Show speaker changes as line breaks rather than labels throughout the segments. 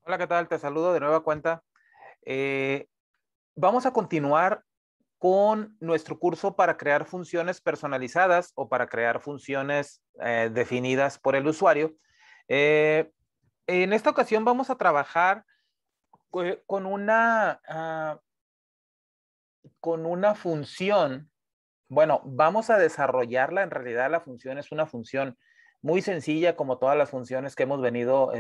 Hola, ¿qué tal? Te saludo de nueva cuenta. Eh, Vamos a continuar con nuestro curso para crear funciones personalizadas o para crear funciones definidas por el usuario. Eh, en esta ocasión vamos a trabajar con una función. Bueno, vamos a desarrollarla. En realidad la función es una función muy sencilla, como todas las funciones que hemos venido,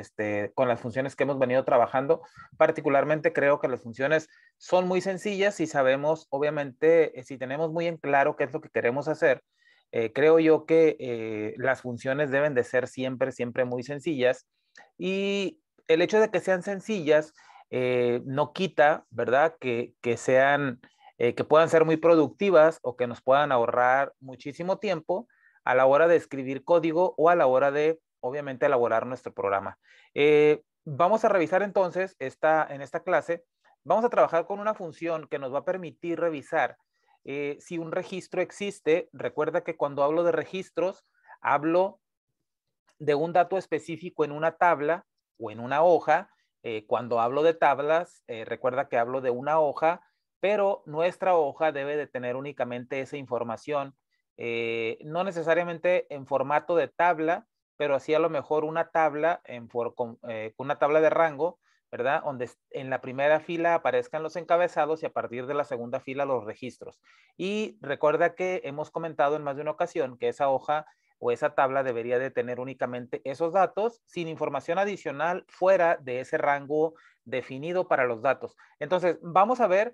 con las funciones que hemos venido trabajando. Particularmente creo que las funciones son muy sencillas y sabemos, obviamente, si tenemos muy en claro qué es lo que queremos hacer. Creo yo que las funciones deben de ser siempre, siempre muy sencillas. Y el hecho de que sean sencillas no quita, ¿verdad? Que sean que puedan ser muy productivas o que nos puedan ahorrar muchísimo tiempo a la hora de escribir código o a la hora de, obviamente, elaborar nuestro programa. Vamos a revisar entonces en esta clase, vamos a trabajar con una función que nos va a permitir revisar si un registro existe. Recuerda que cuando hablo de registros, hablo de un dato específico en una tabla o en una hoja. Cuando hablo de tablas, recuerda que hablo de una hoja, pero nuestra hoja debe de tener únicamente esa información, no necesariamente en formato de tabla, pero así a lo mejor una tabla con una tabla de rango, ¿verdad? Donde en la primera fila aparezcan los encabezados y a partir de la segunda fila los registros. Y recuerda que hemos comentado en más de una ocasión que esa hoja o esa tabla debería de tener únicamente esos datos sin información adicional fuera de ese rango definido para los datos. Entonces, vamos a ver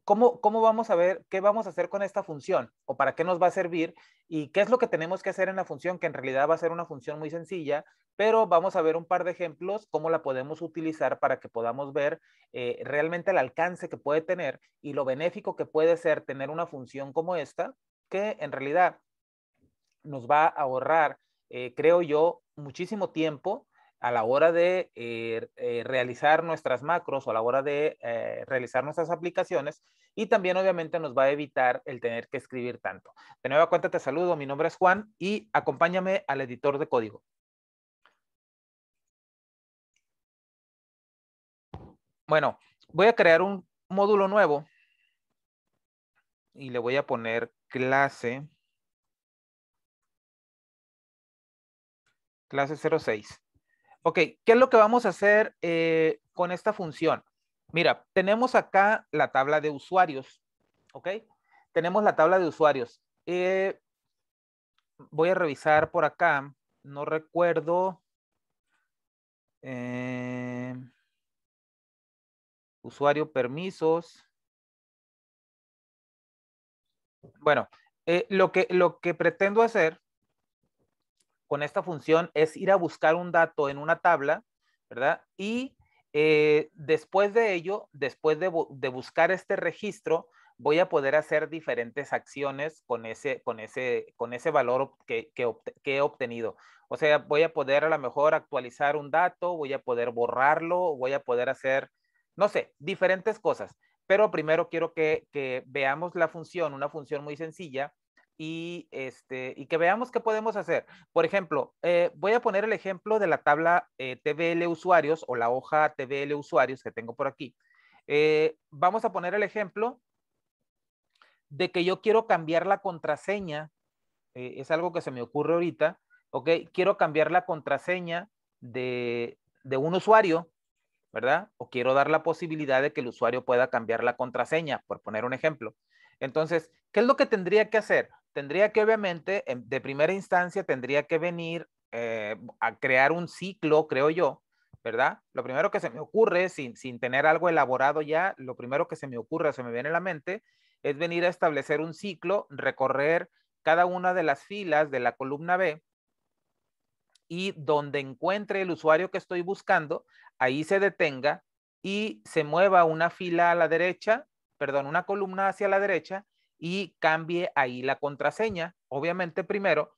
cómo vamos a ver qué vamos a hacer con esta función o para qué nos va a servir y qué es lo que tenemos que hacer en la función, que en realidad va a ser una función muy sencilla, pero vamos a ver un par de ejemplos, cómo la podemos utilizar para que podamos ver realmente el alcance que puede tener y lo benéfico que puede ser tener una función como esta, que en realidad nos va a ahorrar, creo yo, muchísimo tiempo a la hora de realizar nuestras macros o a la hora de realizar nuestras aplicaciones y también obviamente nos va a evitar el tener que escribir tanto. De nueva cuenta te saludo, mi nombre es Juan y acompáñame al editor de código. Bueno, voy a crear un módulo nuevo y le voy a poner clase 06. Ok, ¿qué es lo que vamos a hacer con esta función? Mira, tenemos acá la tabla de usuarios, ¿ok? Tenemos la tabla de usuarios. Voy a revisar por acá, no recuerdo. eh, Usuario, permisos. Bueno, lo que pretendo hacer con esta función es ir a buscar un dato en una tabla, ¿verdad? Y después de ello, después de buscar este registro, voy a poder hacer diferentes acciones con ese valor que he obtenido. O sea, voy a poder a lo mejor actualizar un dato, voy a poder borrarlo, voy a poder hacer, no sé, diferentes cosas. Pero primero quiero que veamos la función, una función muy sencilla, y que veamos qué podemos hacer. Por ejemplo, voy a poner el ejemplo de la tabla TBL usuarios o la hoja TBL usuarios que tengo por aquí. Vamos a poner el ejemplo de que yo quiero cambiar la contraseña. Es algo que se me ocurre ahorita. Ok, quiero cambiar la contraseña de un usuario, ¿verdad? O quiero dar la posibilidad de que el usuario pueda cambiar la contraseña, por poner un ejemplo. Entonces, ¿qué es lo que tendría que hacer? Tendría que, obviamente, de primera instancia, tendría que venir a crear un ciclo, creo yo, ¿verdad? Lo primero que se me ocurre, sin tener algo elaborado ya, lo primero que se me ocurre, se me viene a la mente, es venir a establecer un ciclo, recorrer cada una de las filas de la columna B y donde encuentre el usuario que estoy buscando, ahí se detenga y se mueva una fila a la derecha, perdón, una columna hacia la derecha y cambie ahí la contraseña. Obviamente primero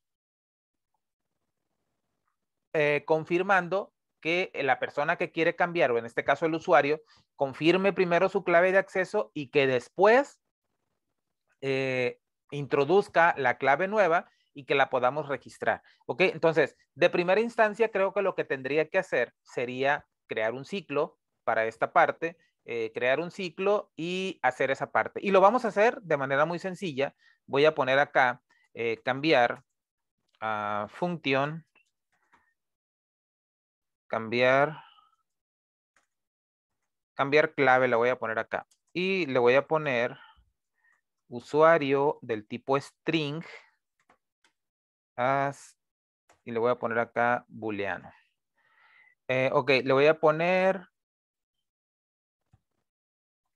confirmando que la persona que quiere cambiar, o en este caso el usuario, confirme primero su clave de acceso y que después eh, introduzca la clave nueva y que la podamos registrar. ¿Ok? Entonces, de primera instancia, creo que lo que tendría que hacer sería crear un ciclo para esta parte, crear un ciclo y hacer esa parte. Y lo vamos a hacer de manera muy sencilla. Voy a poner acá, cambiar a función, cambiar clave, la voy a poner acá. Y le voy a poner usuario del tipo string, y le voy a poner acá booleano. Ok, le voy a poner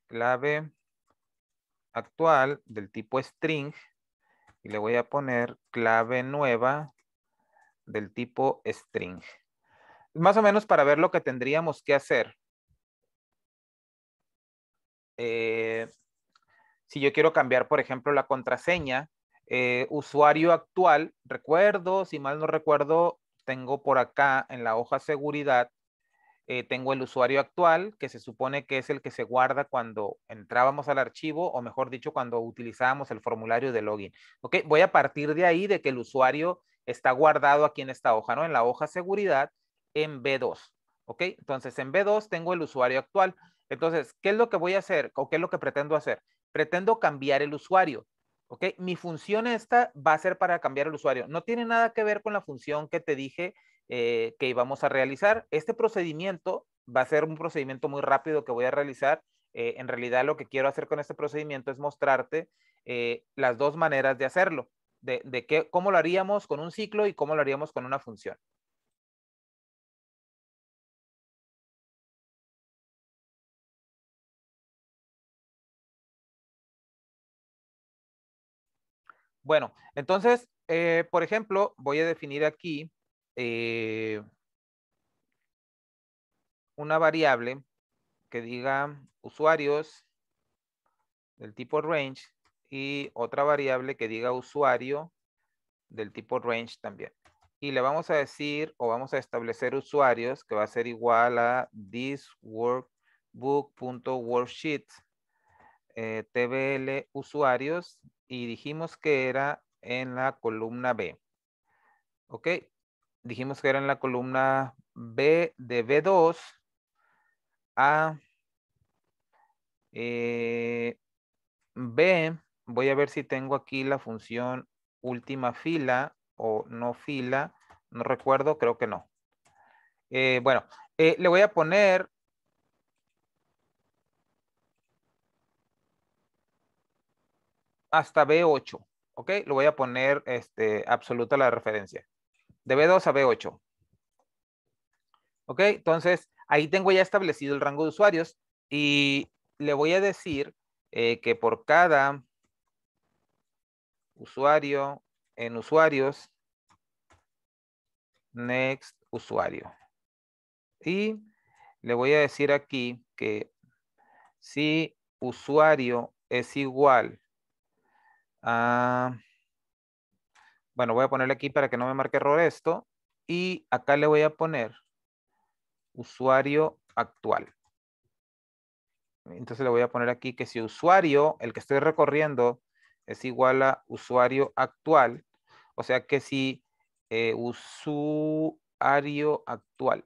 clave actual del tipo string y le voy a poner clave nueva del tipo string. Más o menos para ver lo que tendríamos que hacer. Si yo quiero cambiar, por ejemplo, la contraseña, usuario actual, recuerdo, si mal no recuerdo, tengo por acá en la hoja seguridad, tengo el usuario actual, que se supone que es el que se guarda cuando entrábamos al archivo, o mejor dicho, cuando utilizábamos el formulario de login. Ok, voy a partir de ahí de que el usuario está guardado aquí en esta hoja, ¿no? En la hoja seguridad en B2. Ok, entonces en B2 tengo el usuario actual. Entonces, ¿qué es lo que voy a hacer o qué es lo que pretendo hacer? Pretendo cambiar el usuario. Ok, mi función esta va a ser para cambiar el usuario. No tiene nada que ver con la función que te dije que íbamos a realizar. Este procedimiento va a ser un procedimiento muy rápido que voy a realizar. En realidad lo que quiero hacer con este procedimiento es mostrarte las dos maneras de hacerlo, de cómo lo haríamos con un ciclo y cómo lo haríamos con una función. Bueno, entonces, por ejemplo, voy a definir aquí una variable que diga usuarios del tipo range y otra variable que diga usuario del tipo range también. Y le vamos a decir o vamos a establecer usuarios que va a ser igual a this workbook.worksheet tbl usuarios y dijimos que era en la columna B. Ok, dijimos que era en la columna B de B2 a B. Voy a ver si tengo aquí la función última fila o no fila. No recuerdo, creo que no. Bueno, le voy a poner hasta B8. ¿Ok? Lo voy a poner absoluta la referencia. De B2 a B8. ¿Ok? Entonces, ahí tengo ya establecido el rango de usuarios y le voy a decir que por cada usuario en usuarios, next usuario. Y le voy a decir aquí que si usuario es igual a... Bueno, voy a ponerle aquí para que no me marque error esto. Y acá le voy a poner usuario actual. Entonces le voy a poner aquí que si usuario, el que estoy recorriendo, es igual a usuario actual, o sea que si usuario actual,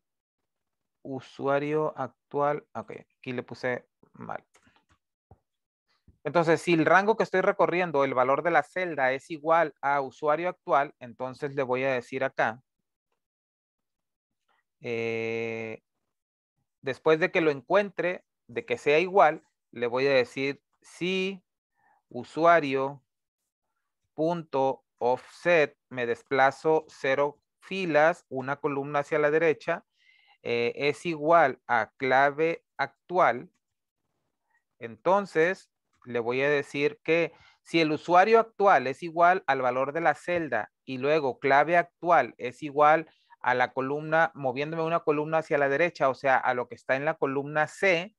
ok, aquí le puse mal. Entonces, si el rango que estoy recorriendo, el valor de la celda es igual a usuario actual, entonces le voy a decir acá, después de que lo encuentre, de que sea igual, le voy a decir si usuario punto offset, me desplazo 0 filas, una columna hacia la derecha, es igual a clave actual, entonces le voy a decir que si el usuario actual es igual al valor de la celda y luego clave actual es igual a la columna, moviéndome una columna hacia la derecha, o sea, a lo que está en la columna C,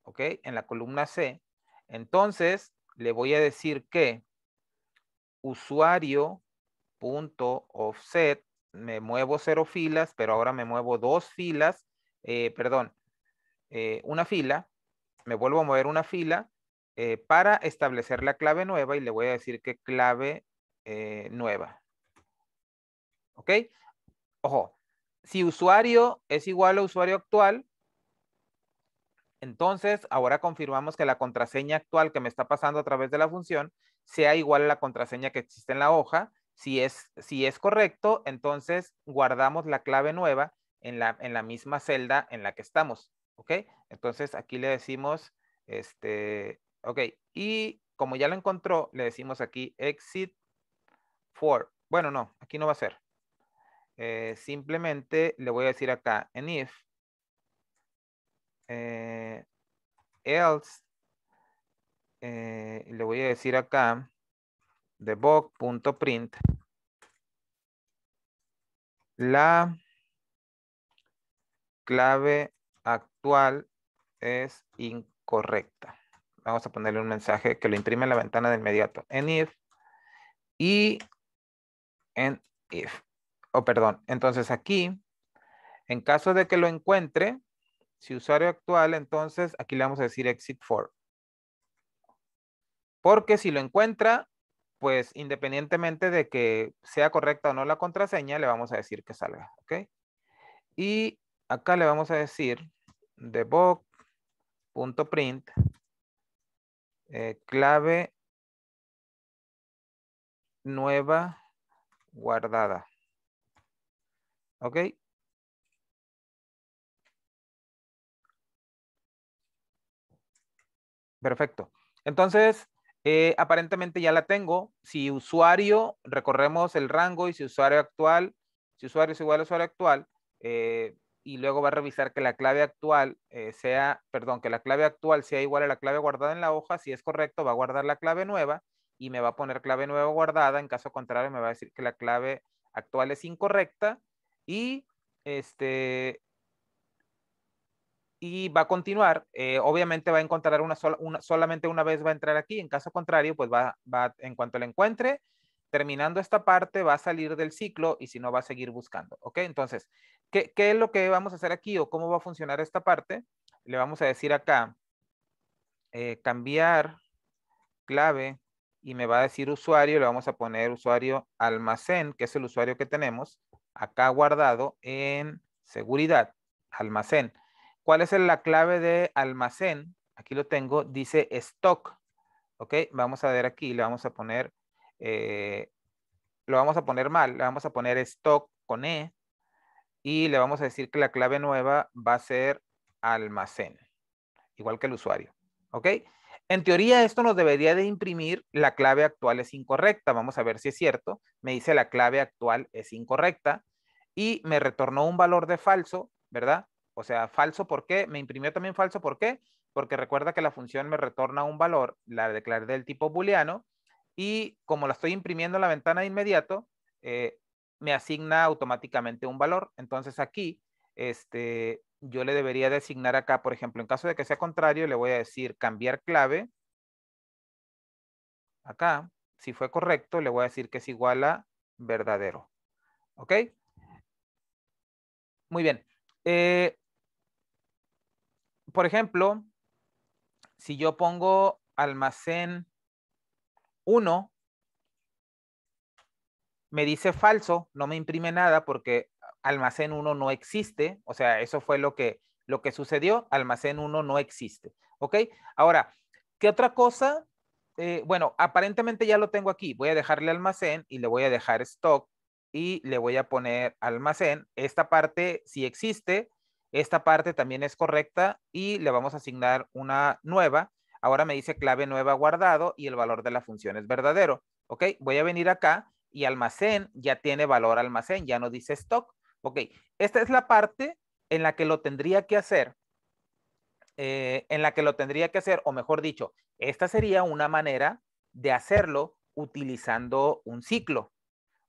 ¿ok? En la columna C, entonces le voy a decir que usuario.offset, me muevo 0 filas, pero ahora me muevo 2 filas, una fila, me vuelvo a mover una fila para establecer la clave nueva y le voy a decir que clave nueva. ¿Ok? Ojo, Si usuario es igual a usuario actual, entonces ahora confirmamos que la contraseña actual que me está pasando a través de la función sea igual a la contraseña que existe en la hoja. Si es correcto, entonces guardamos la clave nueva en la misma celda en la que estamos. ¿Ok? Entonces aquí le decimos, ok, y como ya lo encontró, le decimos aquí exit for. Bueno, no, aquí no va a ser. Simplemente le voy a decir acá en if else, le voy a decir acá debug.print la clave actual es incorrecta. Vamos a ponerle un mensaje que lo imprime en la ventana de inmediato en if y en if. Perdón, entonces aquí, en caso de que lo encuentre, si usuario actual, entonces aquí le vamos a decir exit for. Porque si lo encuentra, pues independientemente de que sea correcta o no la contraseña, le vamos a decir que salga, ¿ok? Y acá le vamos a decir debug.print clave nueva guardada, ¿ok? Perfecto. Entonces, aparentemente ya la tengo. Si usuario, recorremos el rango y si usuario actual, si usuario es igual a usuario actual, y luego va a revisar que la clave actual que la clave actual sea igual a la clave guardada en la hoja. Si es correcto, va a guardar la clave nueva y me va a poner clave nueva guardada. En caso contrario, me va a decir que la clave actual es incorrecta y y va a continuar. Obviamente va a encontrar solamente una vez va a entrar aquí. En caso contrario, pues en cuanto la encuentre, terminando esta parte, va a salir del ciclo y si no, va a seguir buscando. ¿Ok? Entonces, ¿qué es lo que vamos a hacer aquí o cómo va a funcionar esta parte? Le vamos a decir acá, cambiar clave y me va a decir usuario, le vamos a poner usuario almacén, que es el usuario que tenemos acá guardado en seguridad, almacén. ¿Cuál es la clave de almacén? Aquí lo tengo, dice stock. ¿Ok? Vamos a ver aquí, le vamos a poner, lo vamos a poner mal, le vamos a poner stock con E y le vamos a decir que la clave nueva va a ser almacén, igual que el usuario. ¿Ok? En teoría esto nos debería de imprimir la clave actual es incorrecta. Vamos a ver si es cierto. Me dice la clave actual es incorrecta y me retornó un valor de falso, ¿verdad? O sea, falso, ¿por qué? Me imprimió también falso, ¿por qué? Porque recuerda que la función me retorna un valor, la declaré del tipo booleano, y como la estoy imprimiendo en la ventana de inmediato, me asigna automáticamente un valor. Entonces aquí, yo le debería designar acá, por ejemplo, en caso de que sea contrario, le voy a decir cambiar clave. Acá, si fue correcto, le voy a decir que es igual a verdadero. ¿Ok? Muy bien. Por ejemplo, si yo pongo almacén 1, me dice falso, no me imprime nada porque almacén 1 no existe. O sea, eso fue lo que sucedió. Almacén 1 no existe. ¿Ok? Ahora, ¿qué otra cosa? Bueno, aparentemente ya lo tengo aquí. Voy a dejarle almacén y le voy a dejar stock y le voy a poner almacén. Esta parte sí existe. Esta parte también es correcta y le vamos a asignar una nueva. Ahora me dice clave nueva guardado y el valor de la función es verdadero. ¿Ok? Voy a venir acá y almacén ya tiene valor almacén, ya no dice stock. Ok, esta es la parte en la que lo tendría que hacer, o mejor dicho, esta sería una manera de hacerlo utilizando un ciclo.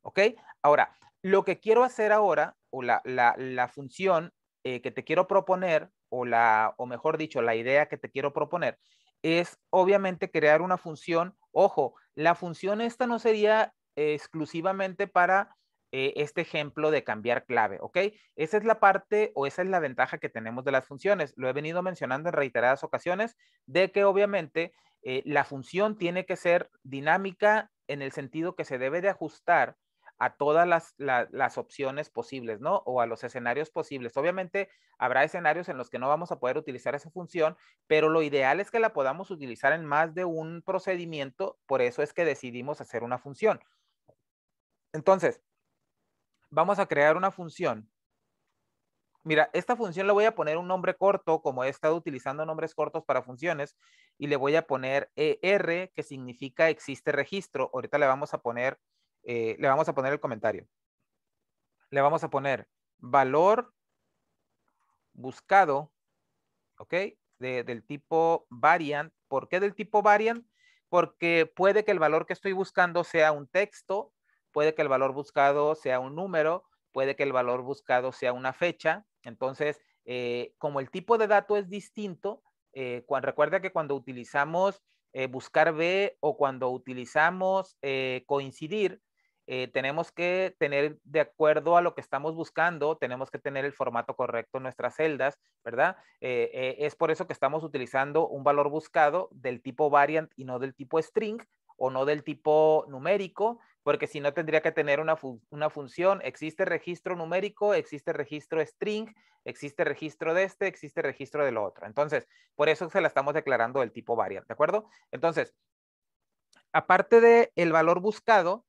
¿Ok? Ahora, lo que quiero hacer ahora, o la función que te quiero proponer, o mejor dicho, la idea que te quiero proponer, es obviamente crear una función. Ojo, la función esta no sería exclusivamente para este ejemplo de cambiar clave, ¿ok? Esa es la parte o esa es la ventaja que tenemos de las funciones. Lo he venido mencionando en reiteradas ocasiones de que obviamente la función tiene que ser dinámica en el sentido que se debe de ajustar a todas las opciones posibles, ¿no? O a los escenarios posibles. Obviamente habrá escenarios en los que no vamos a poder utilizar esa función, pero lo ideal es que la podamos utilizar en más de un procedimiento, por eso es que decidimos hacer una función. Entonces, vamos a crear una función. Mira, esta función le voy a poner un nombre corto, como he estado utilizando nombres cortos para funciones, y le voy a poner R, que significa existe registro. Ahorita le vamos a poner el comentario. Le vamos a poner valor buscado, ¿ok? Del tipo variant. ¿Por qué del tipo variant? Porque puede que el valor que estoy buscando sea un texto, puede que el valor buscado sea un número, puede que el valor buscado sea una fecha. Entonces, como el tipo de dato es distinto, recuerda que cuando utilizamos buscar B o cuando utilizamos coincidir, tenemos que tener, de acuerdo a lo que estamos buscando, tenemos que tener el formato correcto en nuestras celdas, ¿verdad? Es por eso que estamos utilizando un valor buscado del tipo variant y no del tipo string o no del tipo numérico, porque si no tendría que tener una función, existe registro numérico, existe registro string, existe registro de este, existe registro del otro. Entonces, por eso se la estamos declarando del tipo variant, ¿de acuerdo? Entonces, aparte del valor buscado,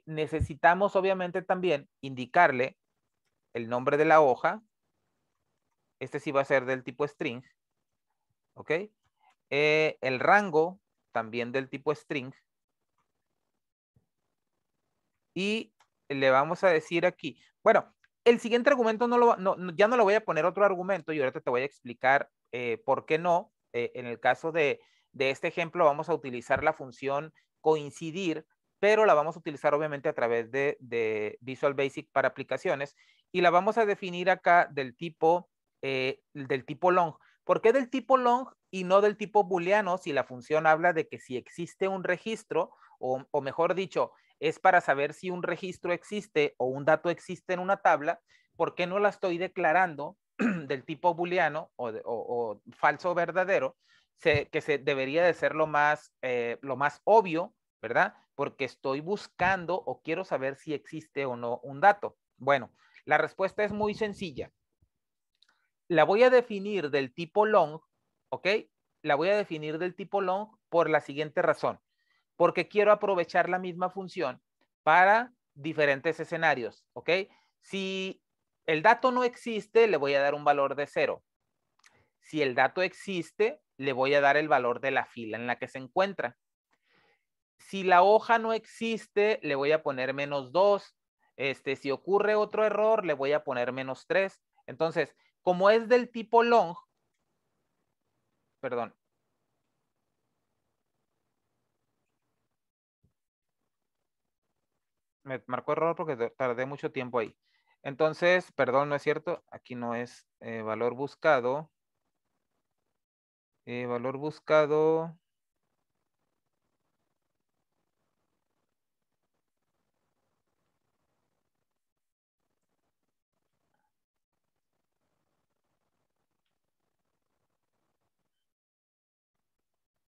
necesitamos obviamente también indicarle el nombre de la hoja. Este sí va a ser del tipo string, ¿ok? El rango también del tipo string. Y le vamos a decir aquí, bueno, el siguiente argumento ya no le voy a poner otro argumento y ahorita te voy a explicar por qué no. En el caso de este ejemplo vamos a utilizar la función coincidir, pero la vamos a utilizar obviamente a través de Visual Basic para aplicaciones y la vamos a definir acá del tipo long. ¿Por qué del tipo long y no del tipo booleano si la función habla de que si existe un registro o mejor dicho, es para saber si un registro existe o un dato existe en una tabla? ¿Por qué no la estoy declarando del tipo booleano o falso o verdadero? Que debería de ser lo más obvio, ¿verdad? Porque estoy buscando o quiero saber si existe o no un dato. Bueno, la respuesta es muy sencilla. La voy a definir del tipo long, ¿ok? La voy a definir del tipo long por la siguiente razón. Porque quiero aprovechar la misma función para diferentes escenarios, ¿ok? Si el dato no existe, le voy a dar un valor de 0. Si el dato existe, le voy a dar el valor de la fila en la que se encuentra. Si la hoja no existe, le voy a poner -2. Si ocurre otro error, le voy a poner -3. Entonces, como es del tipo long, perdón, me marcó error porque tardé mucho tiempo ahí. Entonces, perdón, no es cierto. Aquí no es valor buscado. Valor buscado.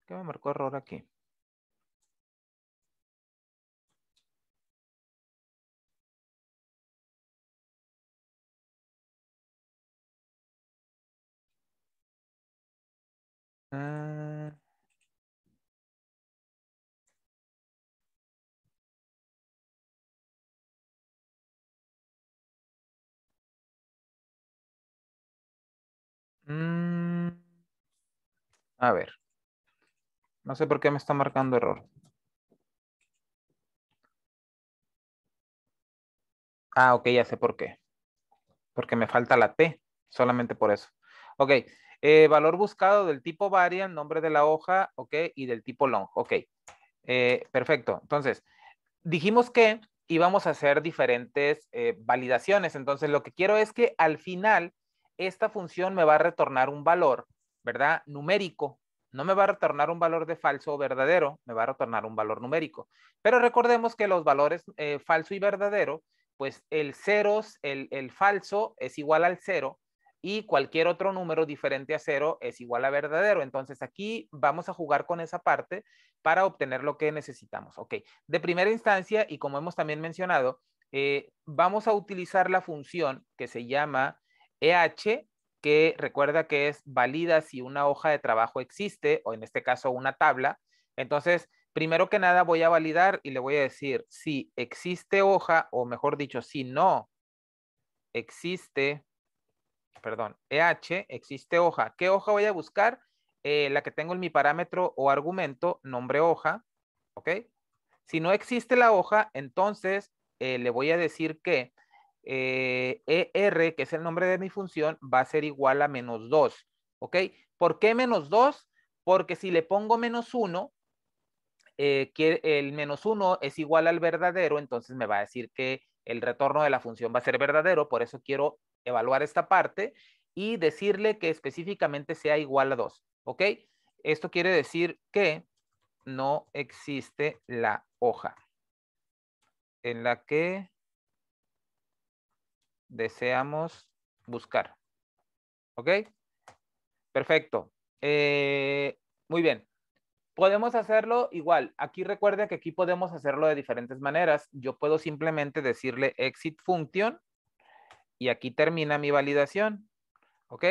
¿Qué me marcó error aquí? Ah, mm, a ver. No sé por qué me está marcando error. Ah, ok, ya sé por qué. Porque me falta la T. Solamente por eso. Ok. Valor buscado del tipo variant, nombre de la hoja, ok, y del tipo long. Ok. Perfecto. Entonces, dijimos que íbamos a hacer diferentes validaciones. Entonces, lo que quiero es que al final esta función me va a retornar un valor, ¿verdad? Numérico. No me va a retornar un valor de falso o verdadero, me va a retornar un valor numérico. Pero recordemos que los valores falso y verdadero, pues el falso es igual al 0 y cualquier otro número diferente a 0 es igual a verdadero. Entonces aquí vamos a jugar con esa parte para obtener lo que necesitamos. Ok, de primera instancia, y como hemos también mencionado, vamos a utilizar la función que se llama EH, que recuerda que es valida si una hoja de trabajo existe, o en este caso una tabla. Entonces, primero que nada voy a validar y le voy a decir si existe hoja, o mejor dicho, si no existe, perdón, EH, existe hoja. ¿Qué hoja voy a buscar? La que tengo en mi parámetro o argumento, nombre hoja, ¿ok? Si no existe la hoja, entonces le voy a decir que ER, que es el nombre de mi función, va a ser igual a -2, ¿ok? ¿Por qué -2? Porque si le pongo -1, que el -1 es igual al verdadero, entonces me va a decir que el retorno de la función va a ser verdadero, por eso quiero evaluar esta parte y decirle que específicamente sea igual a 2, ¿ok? Esto quiere decir que no existe la hoja en la que deseamos buscar, ¿ok? Perfecto. Muy bien. Podemos hacerlo igual. Aquí recuerde que aquí podemos hacerlo de diferentes maneras. Yo puedo simplemente decirle exit function y aquí termina mi validación, ¿ok?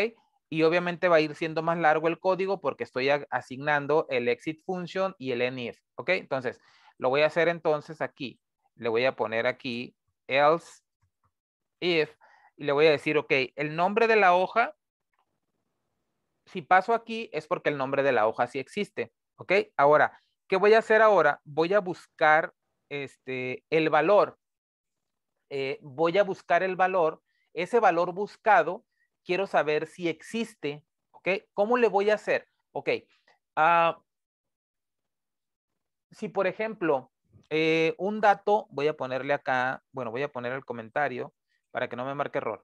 Y obviamente va a ir siendo más largo el código porque estoy asignando el exit function y el enif, ¿ok? Entonces, lo voy a hacer entonces aquí. Le voy a poner aquí else if y le voy a decir, ok, el nombre de la hoja, si paso aquí es porque el nombre de la hoja sí existe, ¿ok? Ahora, ¿qué voy a hacer ahora? Voy a buscar el valor. Voy a buscar el valor. Ese valor buscado, quiero saber si existe, ¿ok? ¿Cómo le voy a hacer? Ok. Si, por ejemplo, un dato, voy a ponerle acá, bueno, voy a poner el comentario para que no me marque error.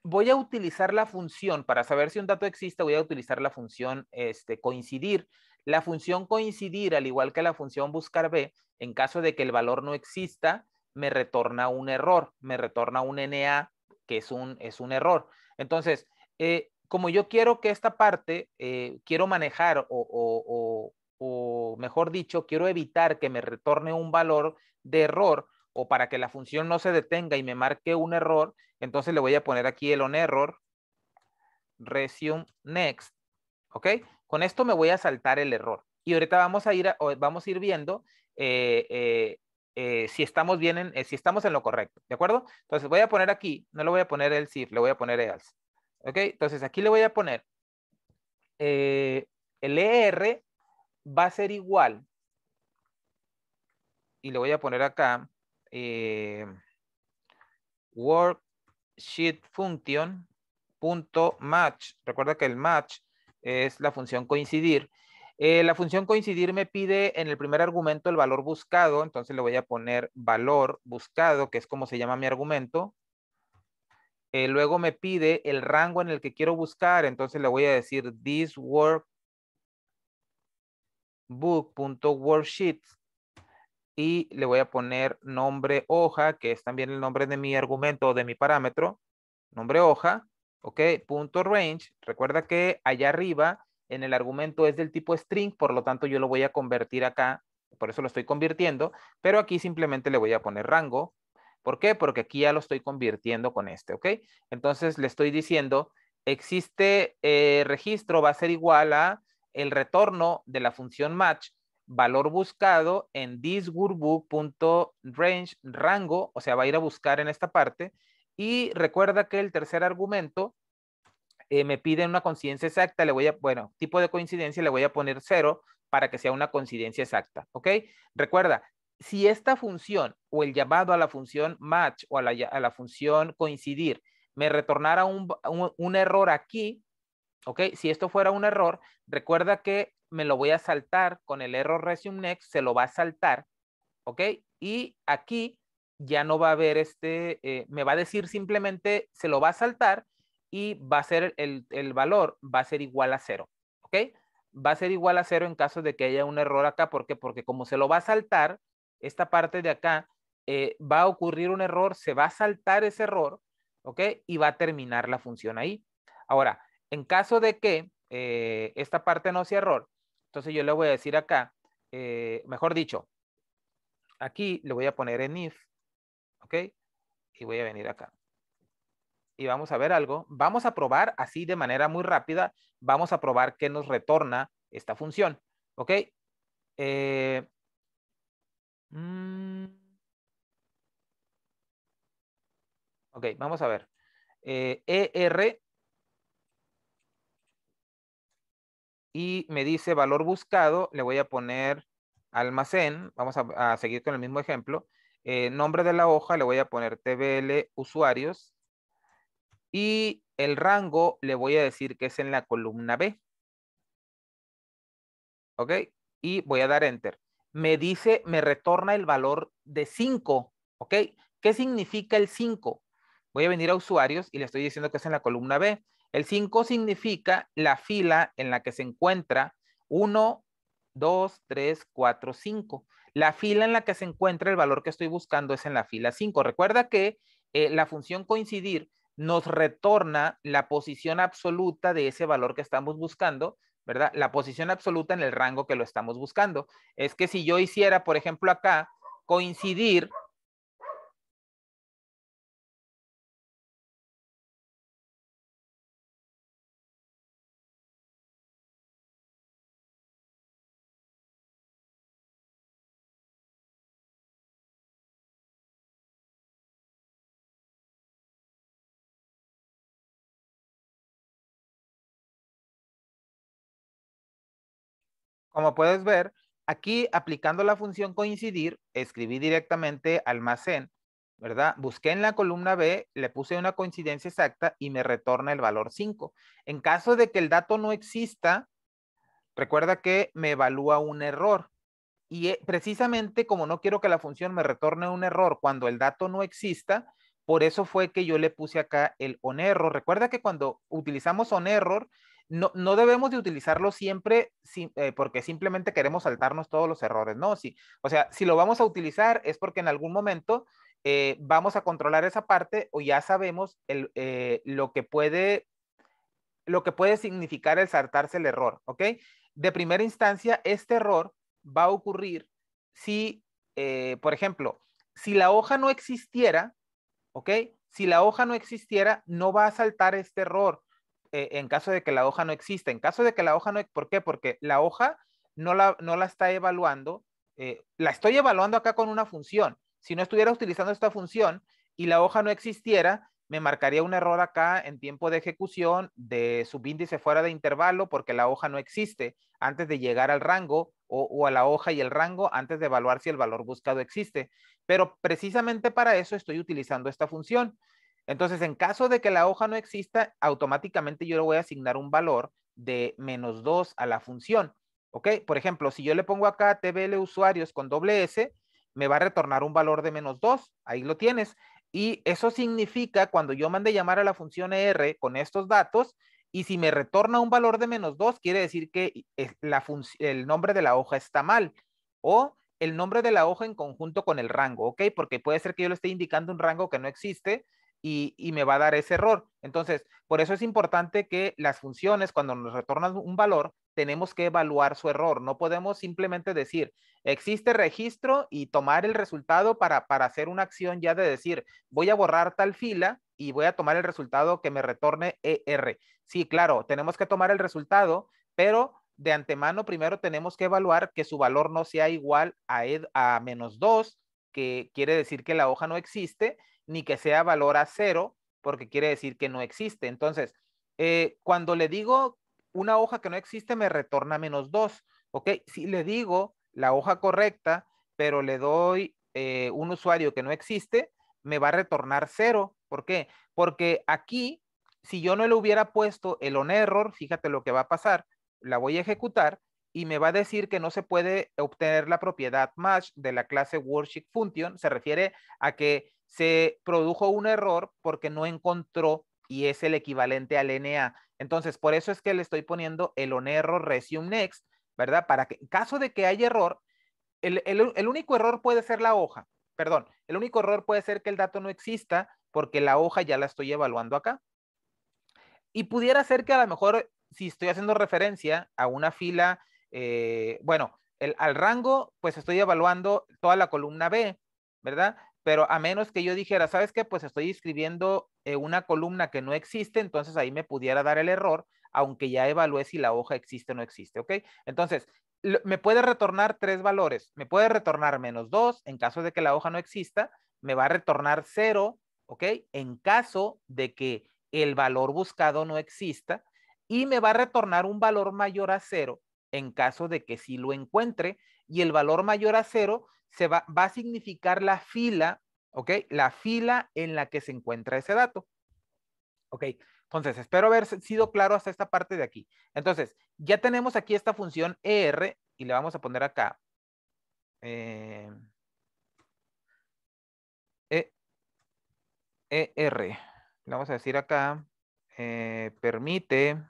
Voy a utilizar la función, para saber si un dato existe, voy a utilizar la función coincidir. La función coincidir, al igual que la función buscar B, en caso de que el valor no exista, me retorna un error, me retorna un NA, que es un error. Entonces, como yo quiero que esta parte, quiero manejar o mejor dicho, quiero evitar que me retorne un valor de error o para que la función no se detenga y me marque un error, entonces le voy a poner aquí el on error, resume next, ¿ok? Con esto me voy a saltar el error. Y ahorita vamos a ir viendo si estamos bien, si estamos en lo correcto, ¿de acuerdo? Entonces voy a poner aquí, no le voy a poner el if, le voy a poner else, ¿ok? Entonces aquí le voy a poner el ER va a ser igual, y le voy a poner acá worksheet function punto match. Recuerda que el match es la función coincidir. La función coincidir me pide en el primer argumento el valor buscado, entonces le voy a poner valor buscado, que es como se llama mi argumento. Luego me pide el rango en el que quiero buscar, entonces le voy a decir this workbook.worksheet y le voy a poner nombre hoja, que es también el nombre de mi argumento o de mi parámetro, nombre hoja, ok, punto range. Recuerda que allá arriba en el argumento es del tipo string, por lo tanto yo lo voy a convertir acá, por eso lo estoy convirtiendo, pero aquí simplemente le voy a poner rango. ¿Por qué? Porque aquí ya lo estoy convirtiendo con este, ¿ok? Entonces le estoy diciendo, existe registro, va a ser igual a el retorno de la función match, valor buscado en thisworkbook.range, rango, o sea, va a ir a buscar en esta parte. Y recuerda que el tercer argumento me pide una coincidencia exacta, bueno, tipo de coincidencia le voy a poner 0 para que sea una coincidencia exacta, ¿ok? Recuerda, si esta función o el llamado a la función match o a la función coincidir me retornara un error aquí, ¿ok? Si esto fuera un error, recuerda que me lo voy a saltar con el error resume next, se lo va a saltar, ¿ok? Y aquí ya no va a haber me va a decir simplemente, se lo va a saltar y va a ser el valor, va a ser igual a 0, ¿ok? Va a ser igual a 0 en caso de que haya un error acá, ¿por qué? Porque como se lo va a saltar, esta parte de acá, va a ocurrir un error, se va a saltar ese error, ¿ok? Y va a terminar la función ahí. Ahora, en caso de que esta parte no sea error, entonces yo le voy a decir acá, mejor dicho, aquí le voy a poner en if, ¿ok? Y voy a venir acá. Y vamos a ver algo. Vamos a probar así de manera muy rápida. Vamos a probar qué nos retorna esta función. ¿Ok? Eh, mm, ok, vamos a ver. ER y me dice valor buscado. Le voy a poner almacén. Vamos a seguir con el mismo ejemplo. Nombre de la hoja le voy a poner TBL usuarios. Y el rango le voy a decir que es en la columna B. ¿Ok? Y voy a dar enter. Me dice, me retorna el valor de 5. ¿Ok? ¿Qué significa el 5? Voy a venir a usuarios y le estoy diciendo que es en la columna B. El 5 significa la fila en la que se encuentra 1, 2, 3, 4, 5. La fila en la que se encuentra el valor que estoy buscando es en la fila 5. Recuerda que la función coincidir nos retorna la posición absoluta de ese valor que estamos buscando, ¿verdad? La posición absoluta en el rango que lo estamos buscando. Es que si yo hiciera, por ejemplo, acá, coincidir, como puedes ver, aquí aplicando la función coincidir, escribí directamente almacén, ¿verdad? Busqué en la columna B, le puse una coincidencia exacta y me retorna el valor 5. En caso de que el dato no exista, recuerda que me evalúa un error. Y precisamente como no quiero que la función me retorne un error cuando el dato no exista, por eso fue que yo le puse acá el onError. Recuerda que cuando utilizamos onError, no debemos de utilizarlo siempre porque simplemente queremos saltarnos todos los errores, ¿no? Sí, o sea, si lo vamos a utilizar es porque en algún momento vamos a controlar esa parte o ya sabemos lo que puede significar el saltarse el error, ¿ok? De primera instancia, este error va a ocurrir si, por ejemplo, si la hoja no existiera, ¿ok? Si la hoja no existiera, no va a saltar este error en caso de que la hoja no exista. En caso de que la hoja no, ¿por qué? Porque la hoja no la está evaluando, la estoy evaluando acá con una función. Si no estuviera utilizando esta función y la hoja no existiera, me marcaría un error acá en tiempo de ejecución de subíndice fuera de intervalo porque la hoja no existe antes de llegar al rango o a la hoja y el rango antes de evaluar si el valor buscado existe. Pero precisamente para eso estoy utilizando esta función. Entonces, en caso de que la hoja no exista, automáticamente yo le voy a asignar un valor de -2 a la función. ¿Ok? Por ejemplo, si yo le pongo acá TBL usuarios con doble S, me va a retornar un valor de -2. Ahí lo tienes. Y eso significa cuando yo mande llamar a la función ER con estos datos, y si me retorna un valor de -2, quiere decir que el nombre de la hoja está mal. O el nombre de la hoja en conjunto con el rango, ¿ok? Porque puede ser que yo le esté indicando un rango que no existe y me va a dar ese error. Entonces, por eso es importante que las funciones, cuando nos retornan un valor, tenemos que evaluar su error. No podemos simplemente decir, existe registro y tomar el resultado para hacer una acción ya de decir, voy a borrar tal fila y voy a tomar el resultado que me retorne ER. Sí, claro, tenemos que tomar el resultado, pero de antemano primero tenemos que evaluar que su valor no sea igual a -2, que quiere decir que la hoja no existe, ni que sea valor a 0, porque quiere decir que no existe. Entonces, cuando le digo una hoja que no existe, me retorna -2. ¿Ok? Si le digo la hoja correcta, pero le doy un usuario que no existe, me va a retornar 0. ¿Por qué? Porque aquí, si yo no le hubiera puesto el onError, fíjate lo que va a pasar. La voy a ejecutar y me va a decir que no se puede obtener la propiedad match de la clase worksheet function. Se refiere a que se produjo un error porque no encontró y es el equivalente al NA. Entonces, por eso es que le estoy poniendo el onError resume next, ¿verdad? Para que en caso de que haya error, el único error puede ser la hoja, perdón, el único error puede ser que el dato no exista porque la hoja ya la estoy evaluando acá. Y pudiera ser que a lo mejor, si estoy haciendo referencia a una fila, bueno, al rango, pues estoy evaluando toda la columna B, ¿verdad? Pero a menos que yo dijera, ¿sabes qué? Pues estoy escribiendo una columna que no existe, entonces ahí me pudiera dar el error, aunque ya evalué si la hoja existe o no existe, ¿ok? Entonces, me puede retornar 3 valores. Me puede retornar -2 en caso de que la hoja no exista, me va a retornar 0, ¿ok? En caso de que el valor buscado no exista, y me va a retornar un valor mayor a 0 en caso de que sí lo encuentre, y el valor mayor a 0 va a significar la fila, ¿ok? La fila en la que se encuentra ese dato. ¿Ok? Entonces, espero haber sido claro hasta esta parte de aquí. Entonces, ya tenemos aquí esta función ER y le vamos a poner acá. ER. Le vamos a decir acá, permite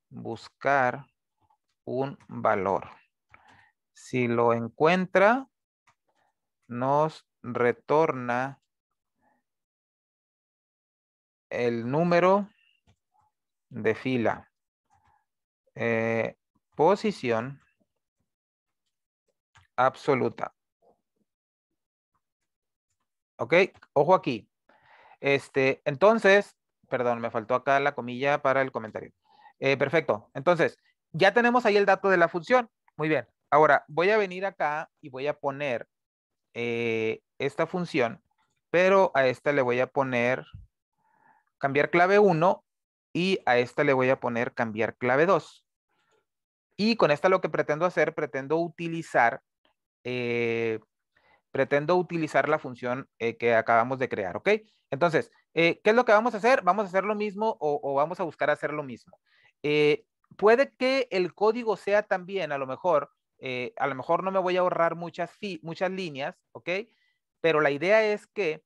buscar un valor. Si lo encuentra, nos retorna el número de fila, posición absoluta. ¿Ok? Ojo aquí. Entonces, perdón, me faltó acá la comilla para el comentario. Perfecto. Entonces, ya tenemos ahí el dato de la función. Muy bien. Ahora, voy a venir acá y voy a poner esta función, pero a esta le voy a poner cambiar clave 1 y a esta le voy a poner cambiar clave 2. Y con esta lo que pretendo hacer, pretendo utilizar la función que acabamos de crear, ¿ok? Entonces, ¿qué es lo que vamos a hacer? Vamos a hacer lo mismo o vamos a buscar hacer lo mismo. Puede que el código sea también, a lo mejor no me voy a ahorrar muchas líneas, ¿ok? Pero la idea es que,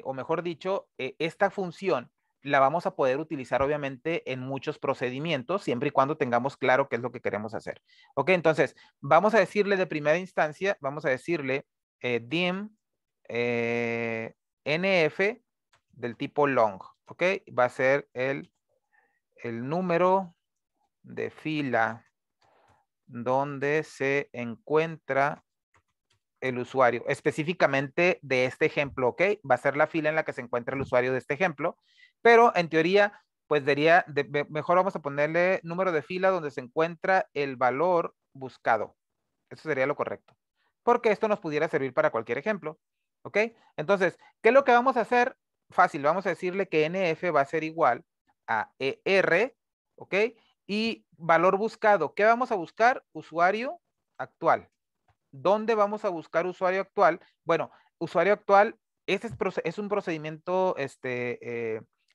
o mejor dicho, esta función la vamos a poder utilizar obviamente en muchos procedimientos, siempre y cuando tengamos claro qué es lo que queremos hacer. ¿Ok? Entonces, vamos a decirle de primera instancia, vamos a decirle dim nf del tipo long, ¿ok? Va a ser el número de fila donde se encuentra el usuario, específicamente de este ejemplo, ¿ok? Va a ser la fila en la que se encuentra el usuario de este ejemplo, pero en teoría, pues mejor vamos a ponerle número de fila donde se encuentra el valor buscado. Eso sería lo correcto, porque esto nos pudiera servir para cualquier ejemplo, ¿ok? Entonces, ¿qué es lo que vamos a hacer? Fácil, vamos a decirle que NF va a ser igual a ER, ¿ok? Y valor buscado, ¿qué vamos a buscar? Usuario actual. ¿Dónde vamos a buscar usuario actual? Bueno, usuario actual, este es un procedimiento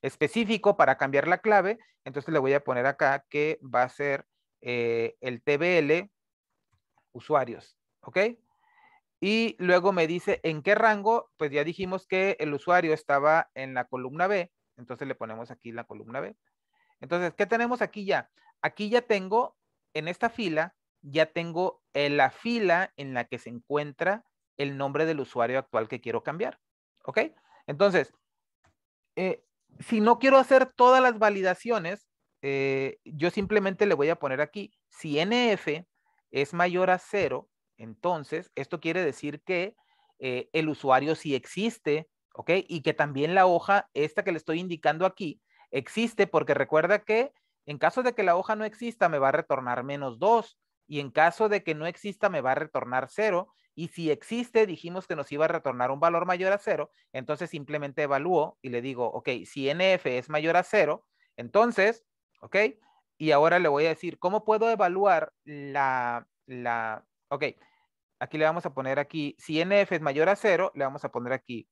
específico para cambiar la clave, entonces le voy a poner acá que va a ser el TBL usuarios, ¿ok? Y luego me dice en qué rango, pues ya dijimos que el usuario estaba en la columna B, entonces le ponemos aquí la columna B. Entonces, ¿qué tenemos aquí ya? Aquí ya tengo, en esta fila, ya tengo la fila en la que se encuentra el nombre del usuario actual que quiero cambiar, ¿ok? Entonces, si no quiero hacer todas las validaciones, yo simplemente le voy a poner aquí, si NF es mayor a 0, entonces esto quiere decir que el usuario sí existe, ¿ok? Y que también la hoja, esta que le estoy indicando aquí, existe porque recuerda que en caso de que la hoja no exista me va a retornar -2 y en caso de que no exista me va a retornar 0 y si existe dijimos que nos iba a retornar un valor mayor a 0, entonces simplemente evalúo y le digo, ok, si NF es mayor a 0, entonces, ok, y ahora le voy a decir, ¿cómo puedo evaluar ok, aquí le vamos a poner aquí, si NF es mayor a 0, le vamos a poner aquí,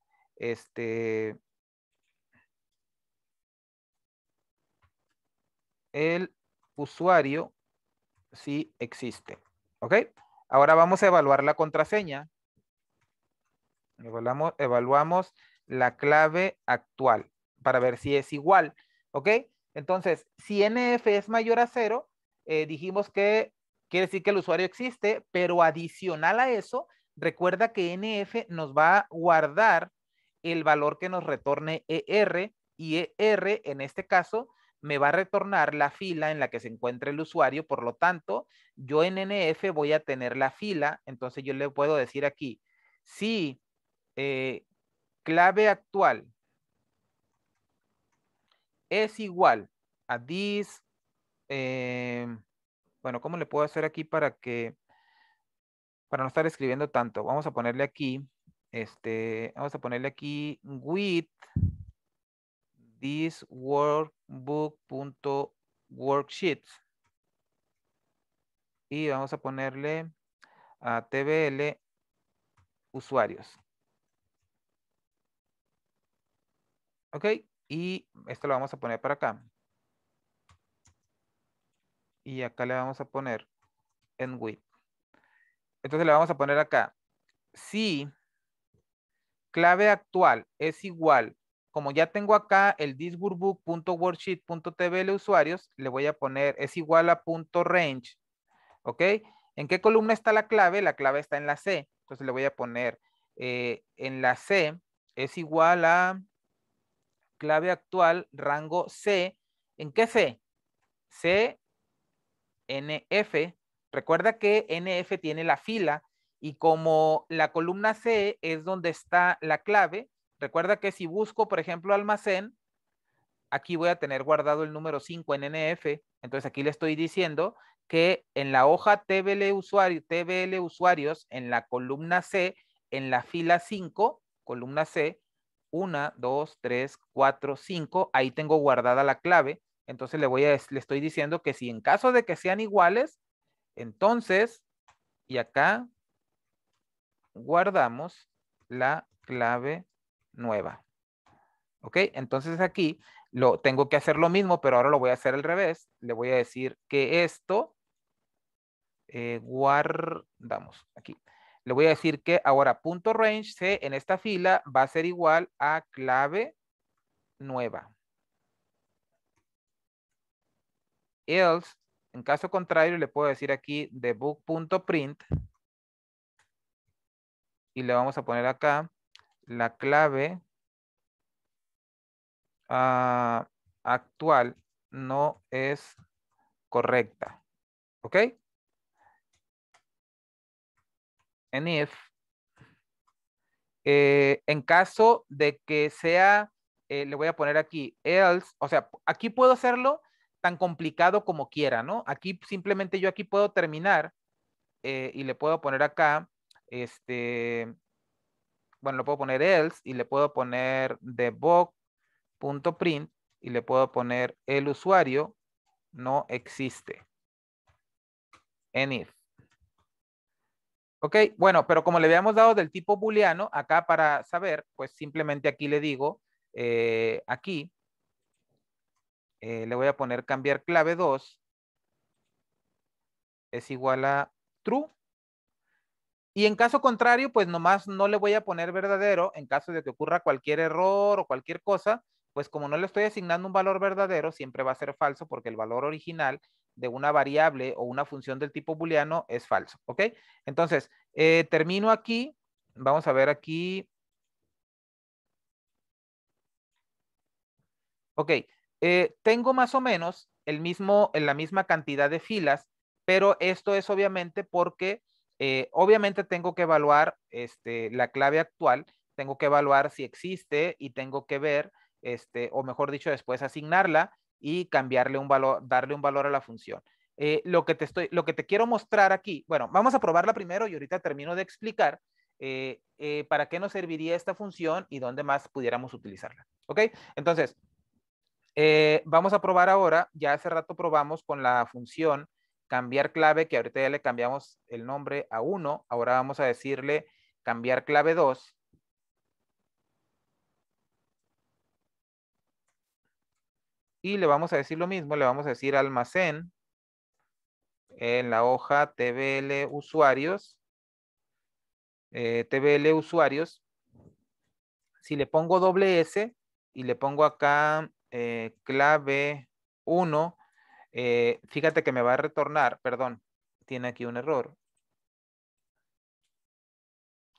el usuario sí existe, ¿ok? Ahora vamos a evaluar la contraseña. Evaluamos la clave actual para ver si es igual, ¿ok? Entonces, si NF es mayor a 0, dijimos que quiere decir que el usuario existe, pero adicional a eso, recuerda que NF nos va a guardar el valor que nos retorne ER, y ER en este caso me va a retornar la fila en la que se encuentra el usuario. Por lo tanto, yo en NF voy a tener la fila. Entonces yo le puedo decir aquí, si clave actual es igual a this, bueno, ¿cómo le puedo hacer aquí para no estar escribiendo tanto? Vamos a ponerle aquí, vamos a ponerle aquí with this workbook.worksheets, y vamos a ponerle a TBL usuarios. Ok, y esto lo vamos a poner para acá. Y acá le vamos a poner en with. Entonces le vamos a poner acá, si clave actual es igual, como ya tengo acá el thisworkbook.worksheet.tbl usuarios, le voy a poner es igual a .range, ¿ok? ¿En qué columna está la clave? La clave está en la C, entonces le voy a poner en la C es igual a clave actual, rango C. ¿En qué C? C, NF. Recuerda que NF tiene la fila, y como la columna C es donde está la clave, recuerda que si busco, por ejemplo, almacén, aquí voy a tener guardado el número 5 en NF. Entonces aquí le estoy diciendo que en la hoja TBL usuarios, en la columna C, en la fila 5, columna C, 1, 2, 3, 4, 5, ahí tengo guardada la clave. Entonces le estoy diciendo que si en caso de que sean iguales, entonces, y acá guardamos la clave nueva. ¿Ok? Entonces aquí tengo que hacer lo mismo, pero ahora lo voy a hacer al revés. Le voy a decir que esto, guardamos aquí. Le voy a decir que ahora .range C en esta fila va a ser igual a clave nueva. Else, en caso contrario, le puedo decir aquí debug.print, y le vamos a poner acá la clave actual no es correcta. ¿Ok? En if, en caso de que sea, le voy a poner aquí else, o sea, aquí puedo hacerlo tan complicado como quiera, ¿no? Aquí simplemente yo aquí puedo terminar y le puedo poner acá, bueno, le puedo poner else y le puedo poner debug.print y le puedo poner el usuario no existe. En if. Ok, bueno, pero como le habíamos dado del tipo booleano, acá para saber, pues simplemente aquí le digo, aquí, le voy a poner cambiar clave 2 es igual a true. Y en caso contrario, pues nomás no le voy a poner verdadero. En caso de que ocurra cualquier error o cualquier cosa, pues como no le estoy asignando un valor verdadero, siempre va a ser falso, porque el valor original de una variable o una función del tipo booleano es falso, ¿ok? Entonces, termino aquí. Vamos a ver aquí. Ok, tengo más o menos la misma cantidad de filas, pero esto es obviamente porque obviamente tengo que evaluar la clave actual, tengo que evaluar si existe y tengo que ver, o mejor dicho, después asignarla y cambiarle un valor, darle un valor a la función. Lo que te quiero mostrar aquí, bueno, vamos a probarla primero y ahorita termino de explicar para qué nos serviría esta función y dónde más pudiéramos utilizarla. ¿Ok? Entonces, vamos a probar ahora. Ya hace rato probamos con la función cambiar clave, que ahorita ya le cambiamos el nombre a 1. Ahora vamos a decirle cambiar clave 2. Y le vamos a decir lo mismo, le vamos a decir almacén en la hoja TBL usuarios. TBL usuarios. Si le pongo doble S y le pongo acá clave 1, fíjate que me va a retornar, perdón, tiene aquí un error.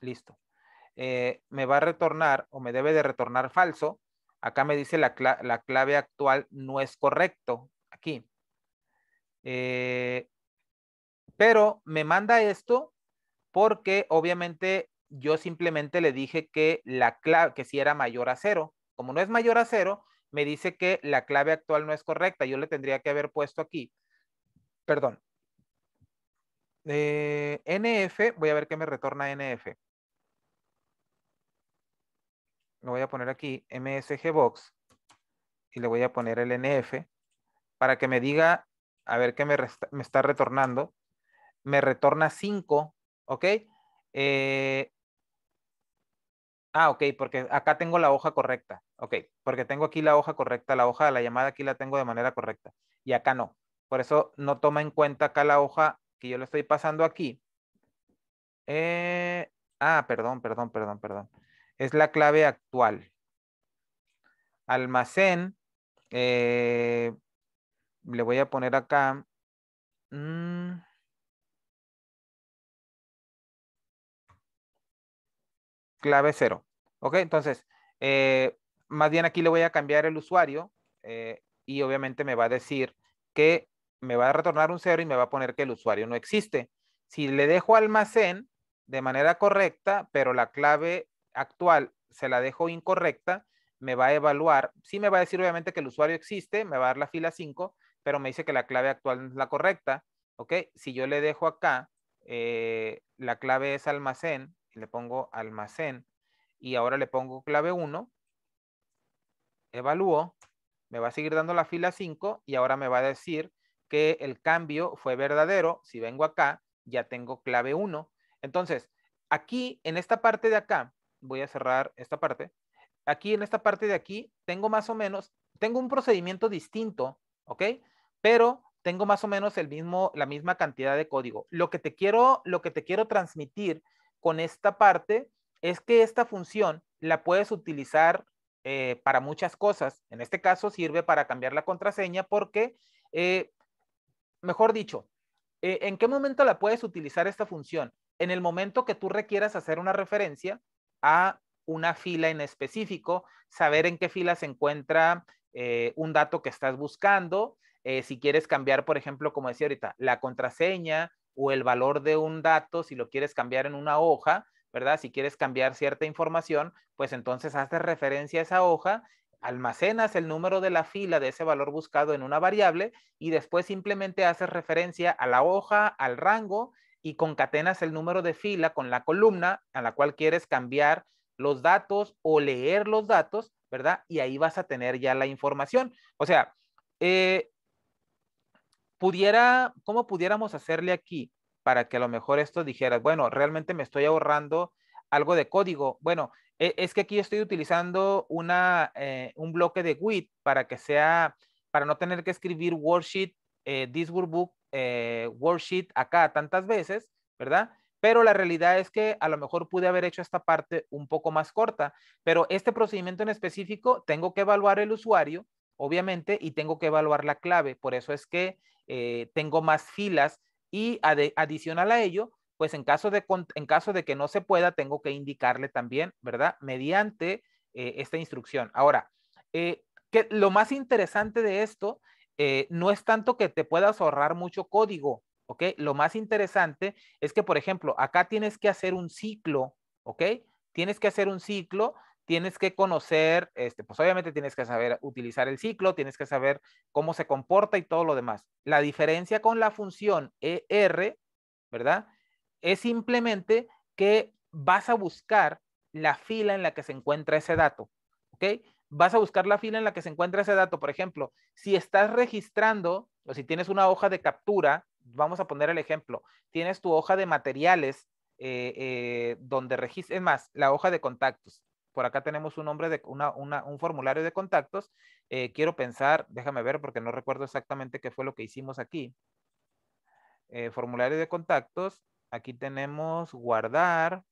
Listo. me va a retornar o me debe de retornar falso. Acá me dice la clave actual no es correcto. Aquí. Pero me manda esto porque obviamente yo simplemente le dije que la clave, que si era mayor a 0. Como no es mayor a 0, me dice que la clave actual no es correcta. Yo le tendría que haber puesto aquí, perdón, NF, voy a ver qué me retorna NF. Lo voy a poner aquí, MSGBox, y le voy a poner el NF para que me diga, a ver qué me está retornando. Me retorna 5, ¿ok? Ok, porque acá tengo la hoja correcta. Ok, porque tengo aquí la hoja correcta, la hoja de la llamada aquí la tengo de manera correcta. Y acá no. Por eso no toma en cuenta acá la hoja que yo le estoy pasando aquí. Perdón. Es la clave actual. Almacén. Le voy a poner acá. Clave 0. Ok, entonces, más bien aquí le voy a cambiar el usuario y obviamente me va a decir que me va a retornar un 0 y me va a poner que el usuario no existe. Si le dejo almacén de manera correcta, pero la clave actual se la dejo incorrecta, me va a evaluar. Sí me va a decir obviamente que el usuario existe, me va a dar la fila 5, pero me dice que la clave actual no es la correcta. Ok, si yo le dejo acá, la clave es almacén, y le pongo almacén, y ahora le pongo clave 1, evalúo, me va a seguir dando la fila 5 y ahora me va a decir que el cambio fue verdadero. Si vengo acá, ya tengo clave 1. Entonces, aquí, en esta parte de acá, voy a cerrar esta parte. Aquí, en esta parte de aquí, tengo más o menos, tengo un procedimiento distinto, ¿ok? Pero tengo más o menos la misma cantidad de código. Lo que te quiero transmitir con esta parte es que esta función la puedes utilizar para muchas cosas. En este caso sirve para cambiar la contraseña porque, mejor dicho, ¿en qué momento la puedes utilizar esta función? En el momento que tú requieras hacer una referencia a una fila en específico, saber en qué fila se encuentra un dato que estás buscando, si quieres cambiar, por ejemplo, como decía ahorita, la contraseña o el valor de un dato, si lo quieres cambiar en una hoja, ¿verdad? Si quieres cambiar cierta información, pues entonces haces referencia a esa hoja, almacenas el número de la fila de ese valor buscado en una variable y después simplemente haces referencia a la hoja, al rango y concatenas el número de fila con la columna a la cual quieres cambiar los datos o leer los datos, ¿verdad? Y ahí vas a tener ya la información. O sea, ¿cómo pudiéramos hacerle aquí para que a lo mejor esto dijeras, bueno, realmente me estoy ahorrando algo de código? Bueno, es que aquí estoy utilizando un bloque de WIT para no tener que escribir worksheet, this workbook, worksheet acá tantas veces, ¿verdad? Pero la realidad es que a lo mejor pude haber hecho esta parte un poco más corta, pero este procedimiento en específico tengo que evaluar el usuario, obviamente, y tengo que evaluar la clave. Por eso es que tengo más filas y adicional a ello, pues en caso de que no se pueda, tengo que indicarle también, ¿verdad? Mediante esta instrucción. Ahora, que lo más interesante de esto no es tanto que te puedas ahorrar mucho código, ¿ok? Lo más interesante es que, por ejemplo, acá tienes que hacer un ciclo, ¿ok? Tienes que hacer un ciclo, tienes que conocer, pues obviamente tienes que saber utilizar el ciclo, tienes que saber cómo se comporta y todo lo demás. La diferencia con la función ER, ¿verdad? Es simplemente que vas a buscar la fila en la que se encuentra ese dato, ¿ok? Vas a buscar la fila en la que se encuentra ese dato. Por ejemplo, si estás registrando o si tienes una hoja de captura, vamos a poner el ejemplo, tienes tu hoja de materiales donde registres, es más, la hoja de contactos. Por acá tenemos un nombre de un formulario de contactos. Quiero pensar, déjame ver porque no recuerdo exactamente qué fue lo que hicimos aquí. Formulario de contactos. Aquí tenemos guardar.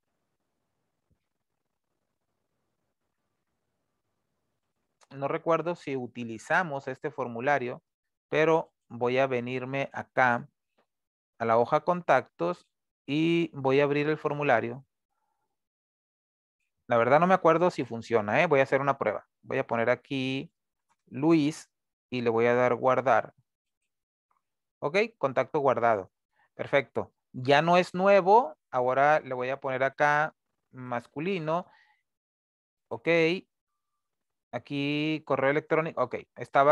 No recuerdo si utilizamos este formulario, pero voy a venirme acá a la hoja contactos y voy a abrir el formulario. La verdad no me acuerdo si funciona, ¿eh? Voy a hacer una prueba. Voy a poner aquí Luis y le voy a dar guardar. Ok, contacto guardado. Perfecto. Ya no es nuevo. Ahora le voy a poner acá masculino. Ok. Aquí correo electrónico. Ok,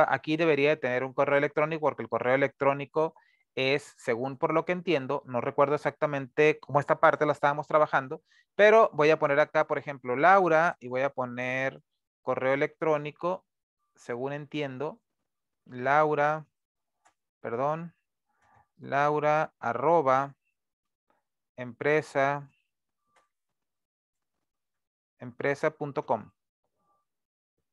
aquí debería de tener un correo electrónico porque el correo electrónico es, según por lo que entiendo, no recuerdo exactamente cómo esta parte la estábamos trabajando, pero voy a poner acá, por ejemplo, Laura y voy a poner correo electrónico, según entiendo, Laura, perdón, Laura arroba empresa.com.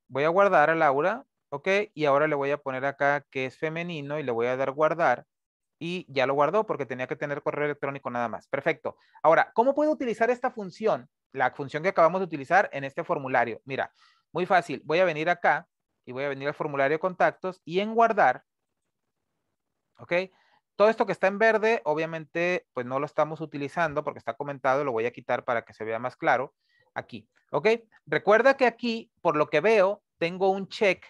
Voy a guardar a Laura, ok, y ahora le voy a poner acá que es femenino y le voy a dar guardar y ya lo guardó porque tenía que tener correo electrónico nada más. Perfecto. Ahora, ¿cómo puedo utilizar esta función? La función que acabamos de utilizar en este formulario. Mira, muy fácil. Voy a venir acá y voy a venir al formulario de contactos y en guardar, ok. Todo esto que está en verde, obviamente, pues no lo estamos utilizando porque está comentado, lo voy a quitar para que se vea más claro aquí, ¿ok? Recuerda que aquí, por lo que veo, tengo un check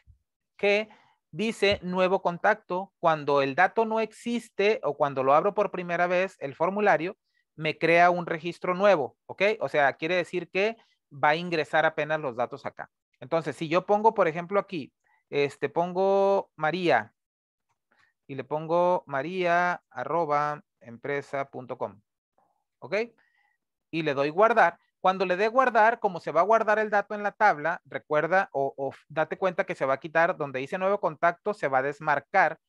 que dice nuevo contacto. Cuando el dato no existe o cuando lo abro por primera vez, el formulario me crea un registro nuevo, ¿ok? O sea, quiere decir que va a ingresar apenas los datos acá. Entonces, si yo pongo, por ejemplo, aquí, pongo María, y le pongo maria@empresa.com. ¿Ok? Y le doy guardar. Cuando le dé guardar, como se va a guardar el dato en la tabla, recuerda o date cuenta que se va a quitar donde dice nuevo contacto, se va a desmarcar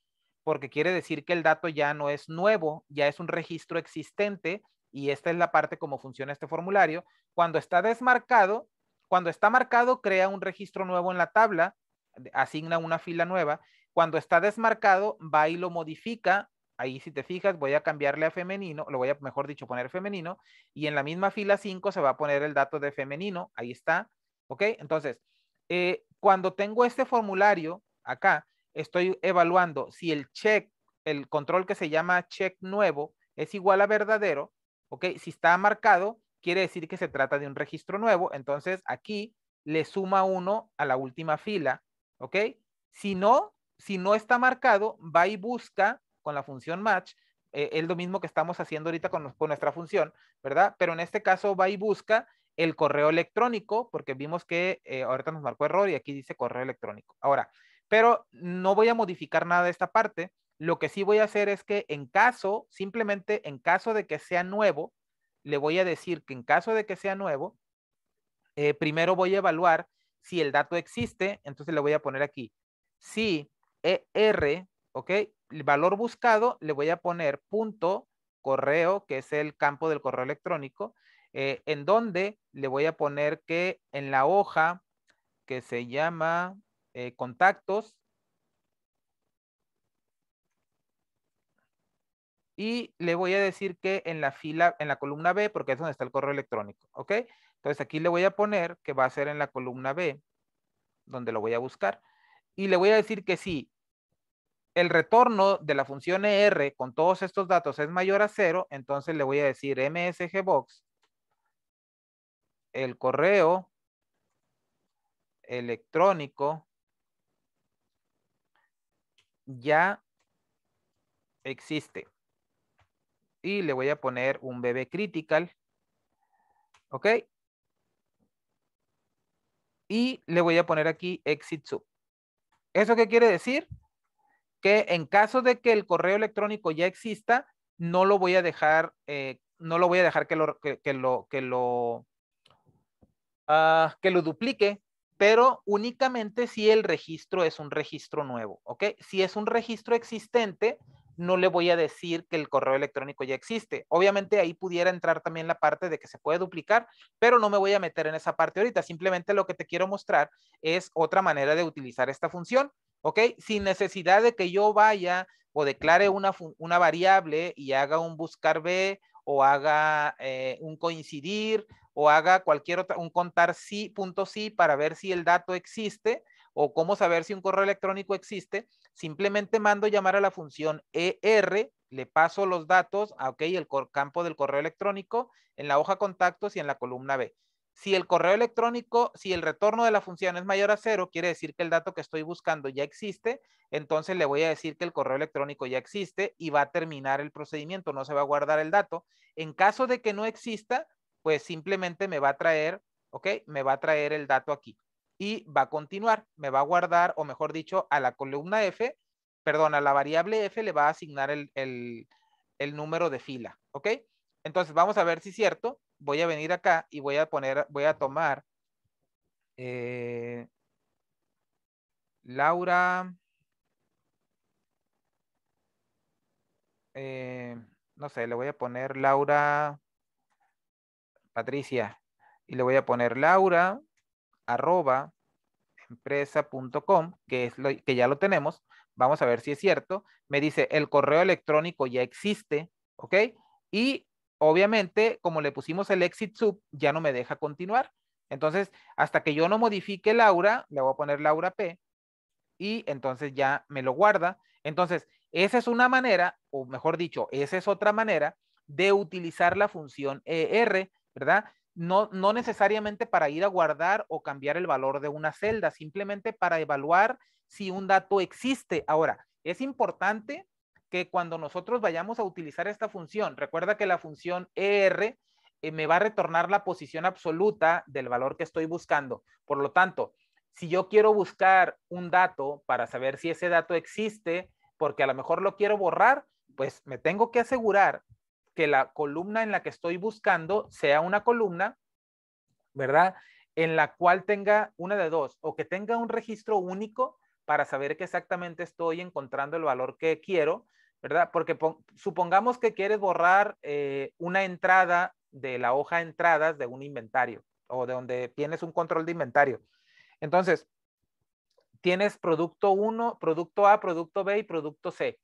porque quiere decir que el dato ya no es nuevo, ya es un registro existente y esta es la parte como funciona este formulario. Cuando está desmarcado, cuando está marcado, crea un registro nuevo en la tabla, asigna una fila nueva. Cuando está desmarcado, va y lo modifica. Ahí si te fijas, voy a cambiarle a femenino, lo voy a, mejor dicho, poner femenino, y en la misma fila 5 se va a poner el dato de femenino, ahí está, ¿ok? Entonces, cuando tengo este formulario acá, estoy evaluando si el check, el control que se llama check nuevo, es igual a verdadero, ¿ok? Si está marcado, quiere decir que se trata de un registro nuevo, entonces aquí le suma 1 a la última fila, ¿ok? Si no está marcado, va y busca con la función match, es lo mismo que estamos haciendo ahorita con nuestra función, ¿verdad? Pero en este caso va y busca el correo electrónico, porque vimos que ahorita nos marcó error y aquí dice correo electrónico. Ahora, pero no voy a modificar nada de esta parte. Lo que sí voy a hacer es que en caso, simplemente en caso de que sea nuevo, le voy a decir que en caso de que sea nuevo, primero voy a evaluar si el dato existe, entonces le voy a poner aquí, si ER, ¿ok? El valor buscado, le voy a poner punto correo, que es el campo del correo electrónico, en donde le voy a poner que en la hoja que se llama contactos, y le voy a decir que en la fila, en la columna B, porque es donde está el correo electrónico, ¿ok? Entonces aquí le voy a poner que va a ser en la columna B, donde lo voy a buscar, y le voy a decir que sí, el retorno de la función ER con todos estos datos es mayor a 0, entonces le voy a decir msgbox, el correo electrónico ya existe. Y le voy a poner un BB critical, ¿ok? Y le voy a poner aquí exit sub. ¿Eso qué quiere decir? Que en caso de que el correo electrónico ya exista, no lo voy a dejar, no lo voy a dejar que lo duplique, pero únicamente si el registro es un registro nuevo, ¿ok? Si es un registro existente, no le voy a decir que el correo electrónico ya existe. Obviamente ahí pudiera entrar también la parte de que se puede duplicar, pero no me voy a meter en esa parte ahorita. Simplemente lo que te quiero mostrar es otra manera de utilizar esta función, ¿ok? Sin necesidad de que yo vaya o declare una variable y haga un buscar B o haga un coincidir o haga cualquier otra, un contar sí, punto sí, para ver si el dato existe o cómo saber si un correo electrónico existe. Simplemente mando llamar a la función ER, le paso los datos, ok, el campo del correo electrónico en la hoja contactos y en la columna B. Si el correo electrónico, si el retorno de la función es mayor a 0, quiere decir que el dato que estoy buscando ya existe, entonces le voy a decir que el correo electrónico ya existe y va a terminar el procedimiento, no se va a guardar el dato. En caso de que no exista, pues simplemente me va a traer, ¿ok? Me va a traer el dato aquí y va a continuar, me va a guardar, o mejor dicho, a la columna F, perdón, a la variable F le va a asignar el número de fila, ¿ok? Entonces vamos a ver si es cierto. Voy a venir acá y voy a tomar Laura, no sé, le voy a poner Laura Patricia y le voy a poner Laura arroba empresa.com, que es que ya lo tenemos. Vamos a ver si es cierto. Me dice el correo electrónico ya existe, ¿ok? Y obviamente, como le pusimos el exit sub, ya no me deja continuar. Entonces, hasta que yo no modifique Laura, le voy a poner Laura P, y entonces ya me lo guarda. Entonces, esa es una manera, o mejor dicho, esa es otra manera de utilizar la función ER, ¿verdad? No necesariamente para ir a guardar o cambiar el valor de una celda, simplemente para evaluar si un dato existe. Ahora, es importante que cuando nosotros vayamos a utilizar esta función, recuerda que la función ER me va a retornar la posición absoluta del valor que estoy buscando. Por lo tanto, si yo quiero buscar un dato para saber si ese dato existe, porque a lo mejor lo quiero borrar, pues me tengo que asegurar que la columna en la que estoy buscando sea una columna, ¿verdad? En la cual tenga una de dos, o que tenga un registro único para saber que exactamente estoy encontrando el valor que quiero, ¿verdad? Porque supongamos que quieres borrar una entrada de la hoja entradas de un inventario o de donde tienes un control de inventario. Entonces, tienes producto 1, producto A, producto B y producto C.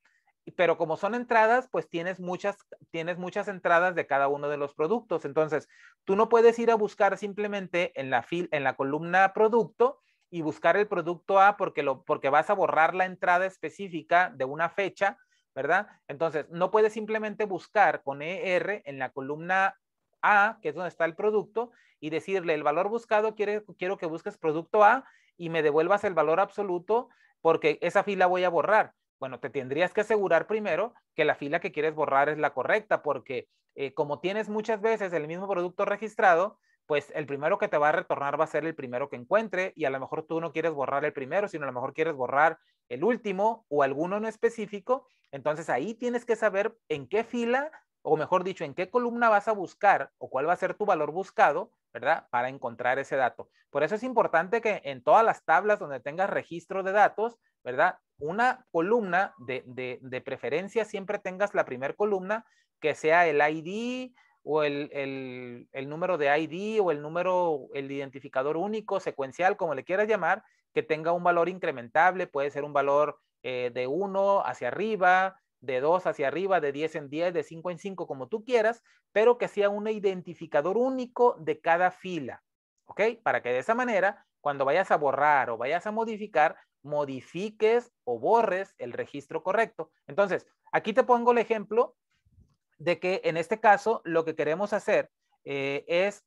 Pero como son entradas, pues tienes muchas entradas de cada uno de los productos. Entonces, tú no puedes ir a buscar simplemente en la columna producto y buscar el producto A porque vas a borrar la entrada específica de una fecha, ¿verdad? Entonces, no puedes simplemente buscar con ER en la columna A, que es donde está el producto, y decirle el valor buscado, quiero que busques producto A y me devuelvas el valor absoluto porque esa fila voy a borrar. Bueno, te tendrías que asegurar primero que la fila que quieres borrar es la correcta, porque como tienes muchas veces el mismo producto registrado, pues el primero que te va a retornar va a ser el primero que encuentre, y a lo mejor tú no quieres borrar el primero, sino a lo mejor quieres borrar el último o alguno en específico. Entonces ahí tienes que saber en qué fila, o mejor dicho, en qué columna vas a buscar o cuál va a ser tu valor buscado, ¿verdad? Para encontrar ese dato. Por eso es importante que en todas las tablas donde tengas registro de datos, ¿verdad? Una columna de preferencia siempre tengas la primera columna que sea el ID o el número de ID o el identificador único, secuencial, como le quieras llamar, que tenga un valor incrementable, puede ser un valor de 1 hacia arriba, de 2 hacia arriba, de 10 en 10, de 5 en 5, como tú quieras, pero que sea un identificador único de cada fila, ¿ok? Para que de esa manera, cuando vayas a borrar o vayas a modificar, modifiques o borres el registro correcto. Entonces, aquí te pongo el ejemplo de que en este caso lo que queremos hacer es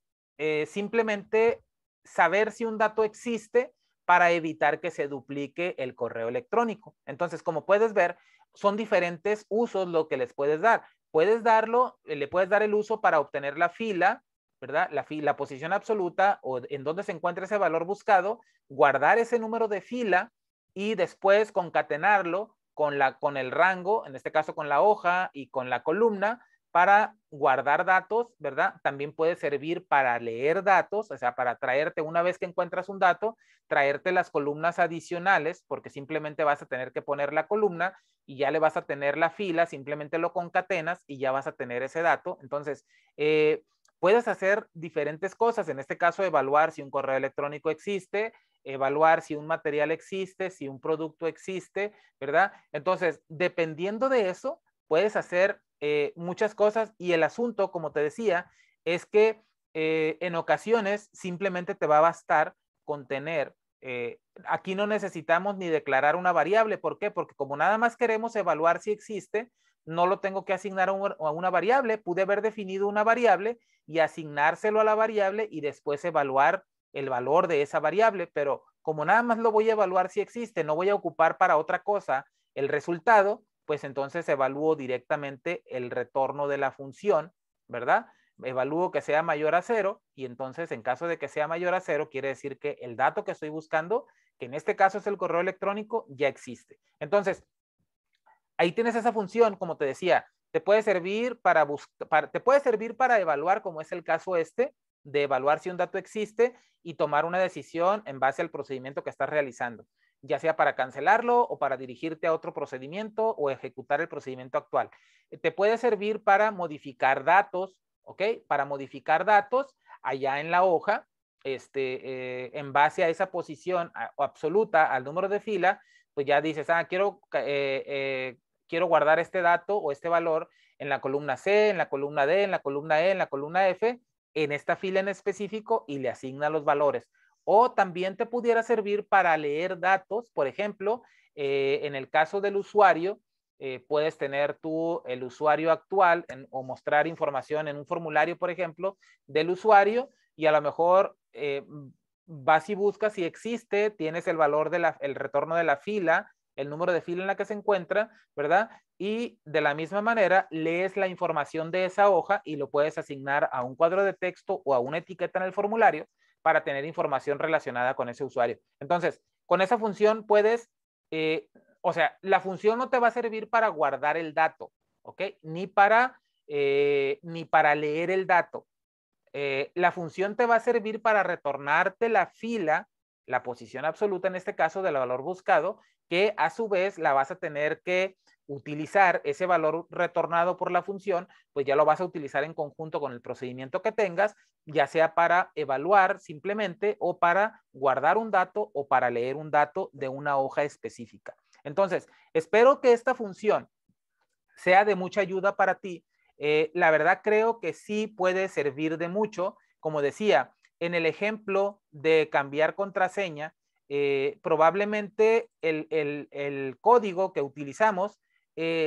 simplemente saber si un dato existe para evitar que se duplique el correo electrónico. Entonces, como puedes ver, son diferentes usos lo que les puedes dar. Le puedes dar el uso para obtener la fila, ¿verdad? La posición absoluta o en donde se encuentra ese valor buscado, guardar ese número de fila y después concatenarlo con el rango, en este caso con la hoja y con la columna, para guardar datos, ¿verdad? También puede servir para leer datos, o sea, para traerte, una vez que encuentras un dato, traerte las columnas adicionales, porque simplemente vas a tener que poner la columna y ya le vas a tener la fila, simplemente lo concatenas y ya vas a tener ese dato. Entonces, puedes hacer diferentes cosas, en este caso, evaluar si un correo electrónico existe, evaluar si un material existe, si un producto existe, ¿verdad? Entonces, dependiendo de eso, puedes hacer muchas cosas, y el asunto, como te decía, es que en ocasiones simplemente te va a bastar con tener, aquí no necesitamos ni declarar una variable. ¿Por qué? Porque como nada más queremos evaluar si existe, no lo tengo que asignar a una variable, pude haber definido una variable y asignárselo a la variable y después evaluar el valor de esa variable, pero como nada más lo voy a evaluar si existe, no voy a ocupar para otra cosa el resultado, pues entonces evalúo directamente el retorno de la función, ¿verdad? Evalúo que sea mayor a 0 y entonces en caso de que sea mayor a 0 quiere decir que el dato que estoy buscando, que en este caso es el correo electrónico, ya existe. Entonces, ahí tienes esa función, como te decía, te puede servir te puede servir para evaluar, como es el caso este, de evaluar si un dato existe y tomar una decisión en base al procedimiento que estás realizando, ya sea para cancelarlo o para dirigirte a otro procedimiento o ejecutar el procedimiento actual. Te puede servir para modificar datos, ¿ok? Para modificar datos allá en la hoja, en base a esa posición absoluta al número de fila, pues ya dices, quiero guardar este dato o este valor en la columna C, en la columna D, en la columna E, en la columna F, en esta fila en específico y le asigna los valores. O también te pudiera servir para leer datos, por ejemplo, en el caso del usuario, puedes tener tú el usuario actual o mostrar información en un formulario, por ejemplo, del usuario y a lo mejor vas y buscas si existe, tienes el valor el retorno de la fila, el número de fila en la que se encuentra, ¿verdad? Y de la misma manera lees la información de esa hoja y lo puedes asignar a un cuadro de texto o a una etiqueta en el formulario para tener información relacionada con ese usuario. Entonces, con esa función puedes, o sea, la función no te va a servir para guardar el dato, ¿ok? Ni para leer el dato. La función te va a servir para retornarte la fila, la posición absoluta en este caso del valor buscado, que a su vez la vas a tener que utilizar ese valor retornado por la función, pues ya lo vas a utilizar en conjunto con el procedimiento que tengas, ya sea para evaluar simplemente o para guardar un dato o para leer un dato de una hoja específica. Entonces, espero que esta función sea de mucha ayuda para ti. La verdad creo que sí puede servir de mucho. Como decía, en el ejemplo de cambiar contraseña, probablemente el código que utilizamos,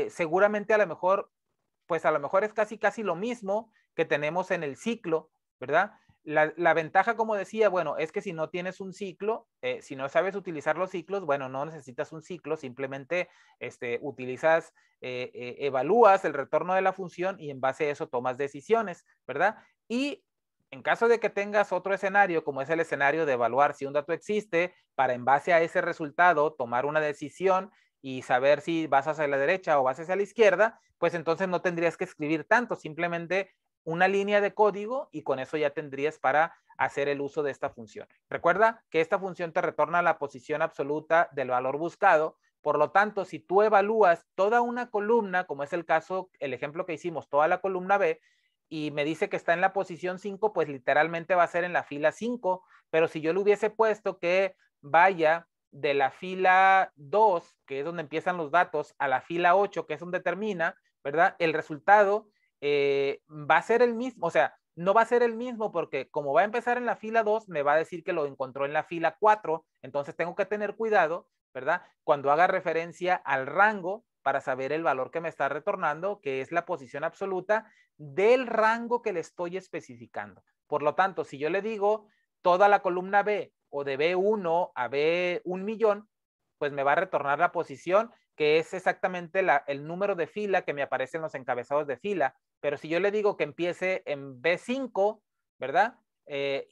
seguramente a lo mejor, pues a lo mejor es casi lo mismo que tenemos en el ciclo, ¿verdad? La ventaja, como decía, bueno, es que si no tienes un ciclo, si no sabes utilizar los ciclos, bueno, no necesitas un ciclo, simplemente utilizas, evalúas el retorno de la función y en base a eso tomas decisiones, ¿verdad? Y en caso de que tengas otro escenario, como es el escenario de evaluar si un dato existe, para en base a ese resultado tomar una decisión y saber si vas hacia la derecha o vas hacia la izquierda, pues entonces no tendrías que escribir tanto, simplemente una línea de código y con eso ya tendrías para hacer el uso de esta función. Recuerda que esta función te retorna la posición absoluta del valor buscado. Por lo tanto, si tú evalúas toda una columna, como es el caso, el ejemplo que hicimos, toda la columna B, y me dice que está en la posición 5, pues literalmente va a ser en la fila 5, pero si yo le hubiese puesto que vaya de la fila 2, que es donde empiezan los datos, a la fila 8, que es donde termina, ¿verdad? El resultado va a ser el mismo, o sea, no va a ser el mismo porque como va a empezar en la fila 2, me va a decir que lo encontró en la fila 4, entonces tengo que tener cuidado, ¿verdad? Cuando haga referencia al rango para saber el valor que me está retornando, que es la posición absoluta del rango que le estoy especificando. Por lo tanto, si yo le digo toda la columna B o de B1 a B1 millón, pues me va a retornar la posición que es exactamente el número de fila que me aparece en los encabezados de fila. Pero si yo le digo que empiece en B5, ¿verdad?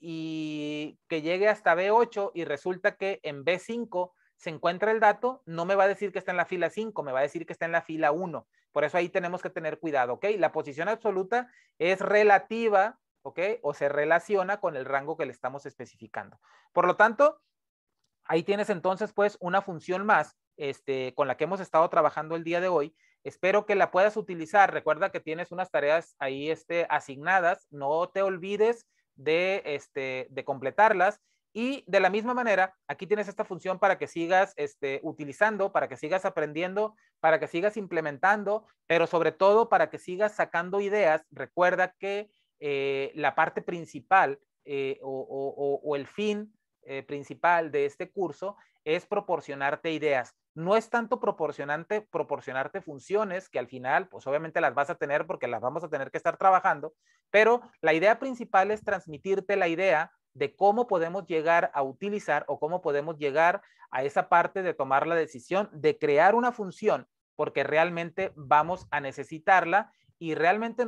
Y que llegue hasta B8 y resulta que en B5 se encuentra el dato, no me va a decir que está en la fila 5, me va a decir que está en la fila 1. Por eso ahí tenemos que tener cuidado, ¿ok? La posición absoluta es relativa, ¿ok? O se relaciona con el rango que le estamos especificando. Por lo tanto, ahí tienes entonces pues una función más con la que hemos estado trabajando el día de hoy. Espero que la puedas utilizar. Recuerda que tienes unas tareas ahí asignadas. No te olvides de completarlas. Y de la misma manera, aquí tienes esta función para que sigas utilizando, para que sigas aprendiendo, para que sigas implementando, pero sobre todo para que sigas sacando ideas. Recuerda que la parte principal o el fin principal de este curso es proporcionarte ideas. No es tanto proporcionarte funciones, que al final, pues obviamente las vas a tener porque las vamos a tener que estar trabajando, pero la idea principal es transmitirte la idea de cómo podemos llegar a utilizar o cómo podemos llegar a esa parte de tomar la decisión de crear una función, porque realmente vamos a necesitarla y realmente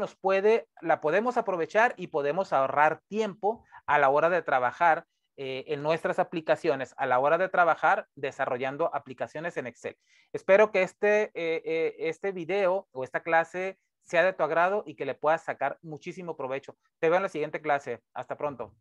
la podemos aprovechar y podemos ahorrar tiempo a la hora de trabajar en nuestras aplicaciones, a la hora de trabajar desarrollando aplicaciones en Excel. Espero que este video o esta clase sea de tu agrado y que le puedas sacar muchísimo provecho. Te veo en la siguiente clase. Hasta pronto.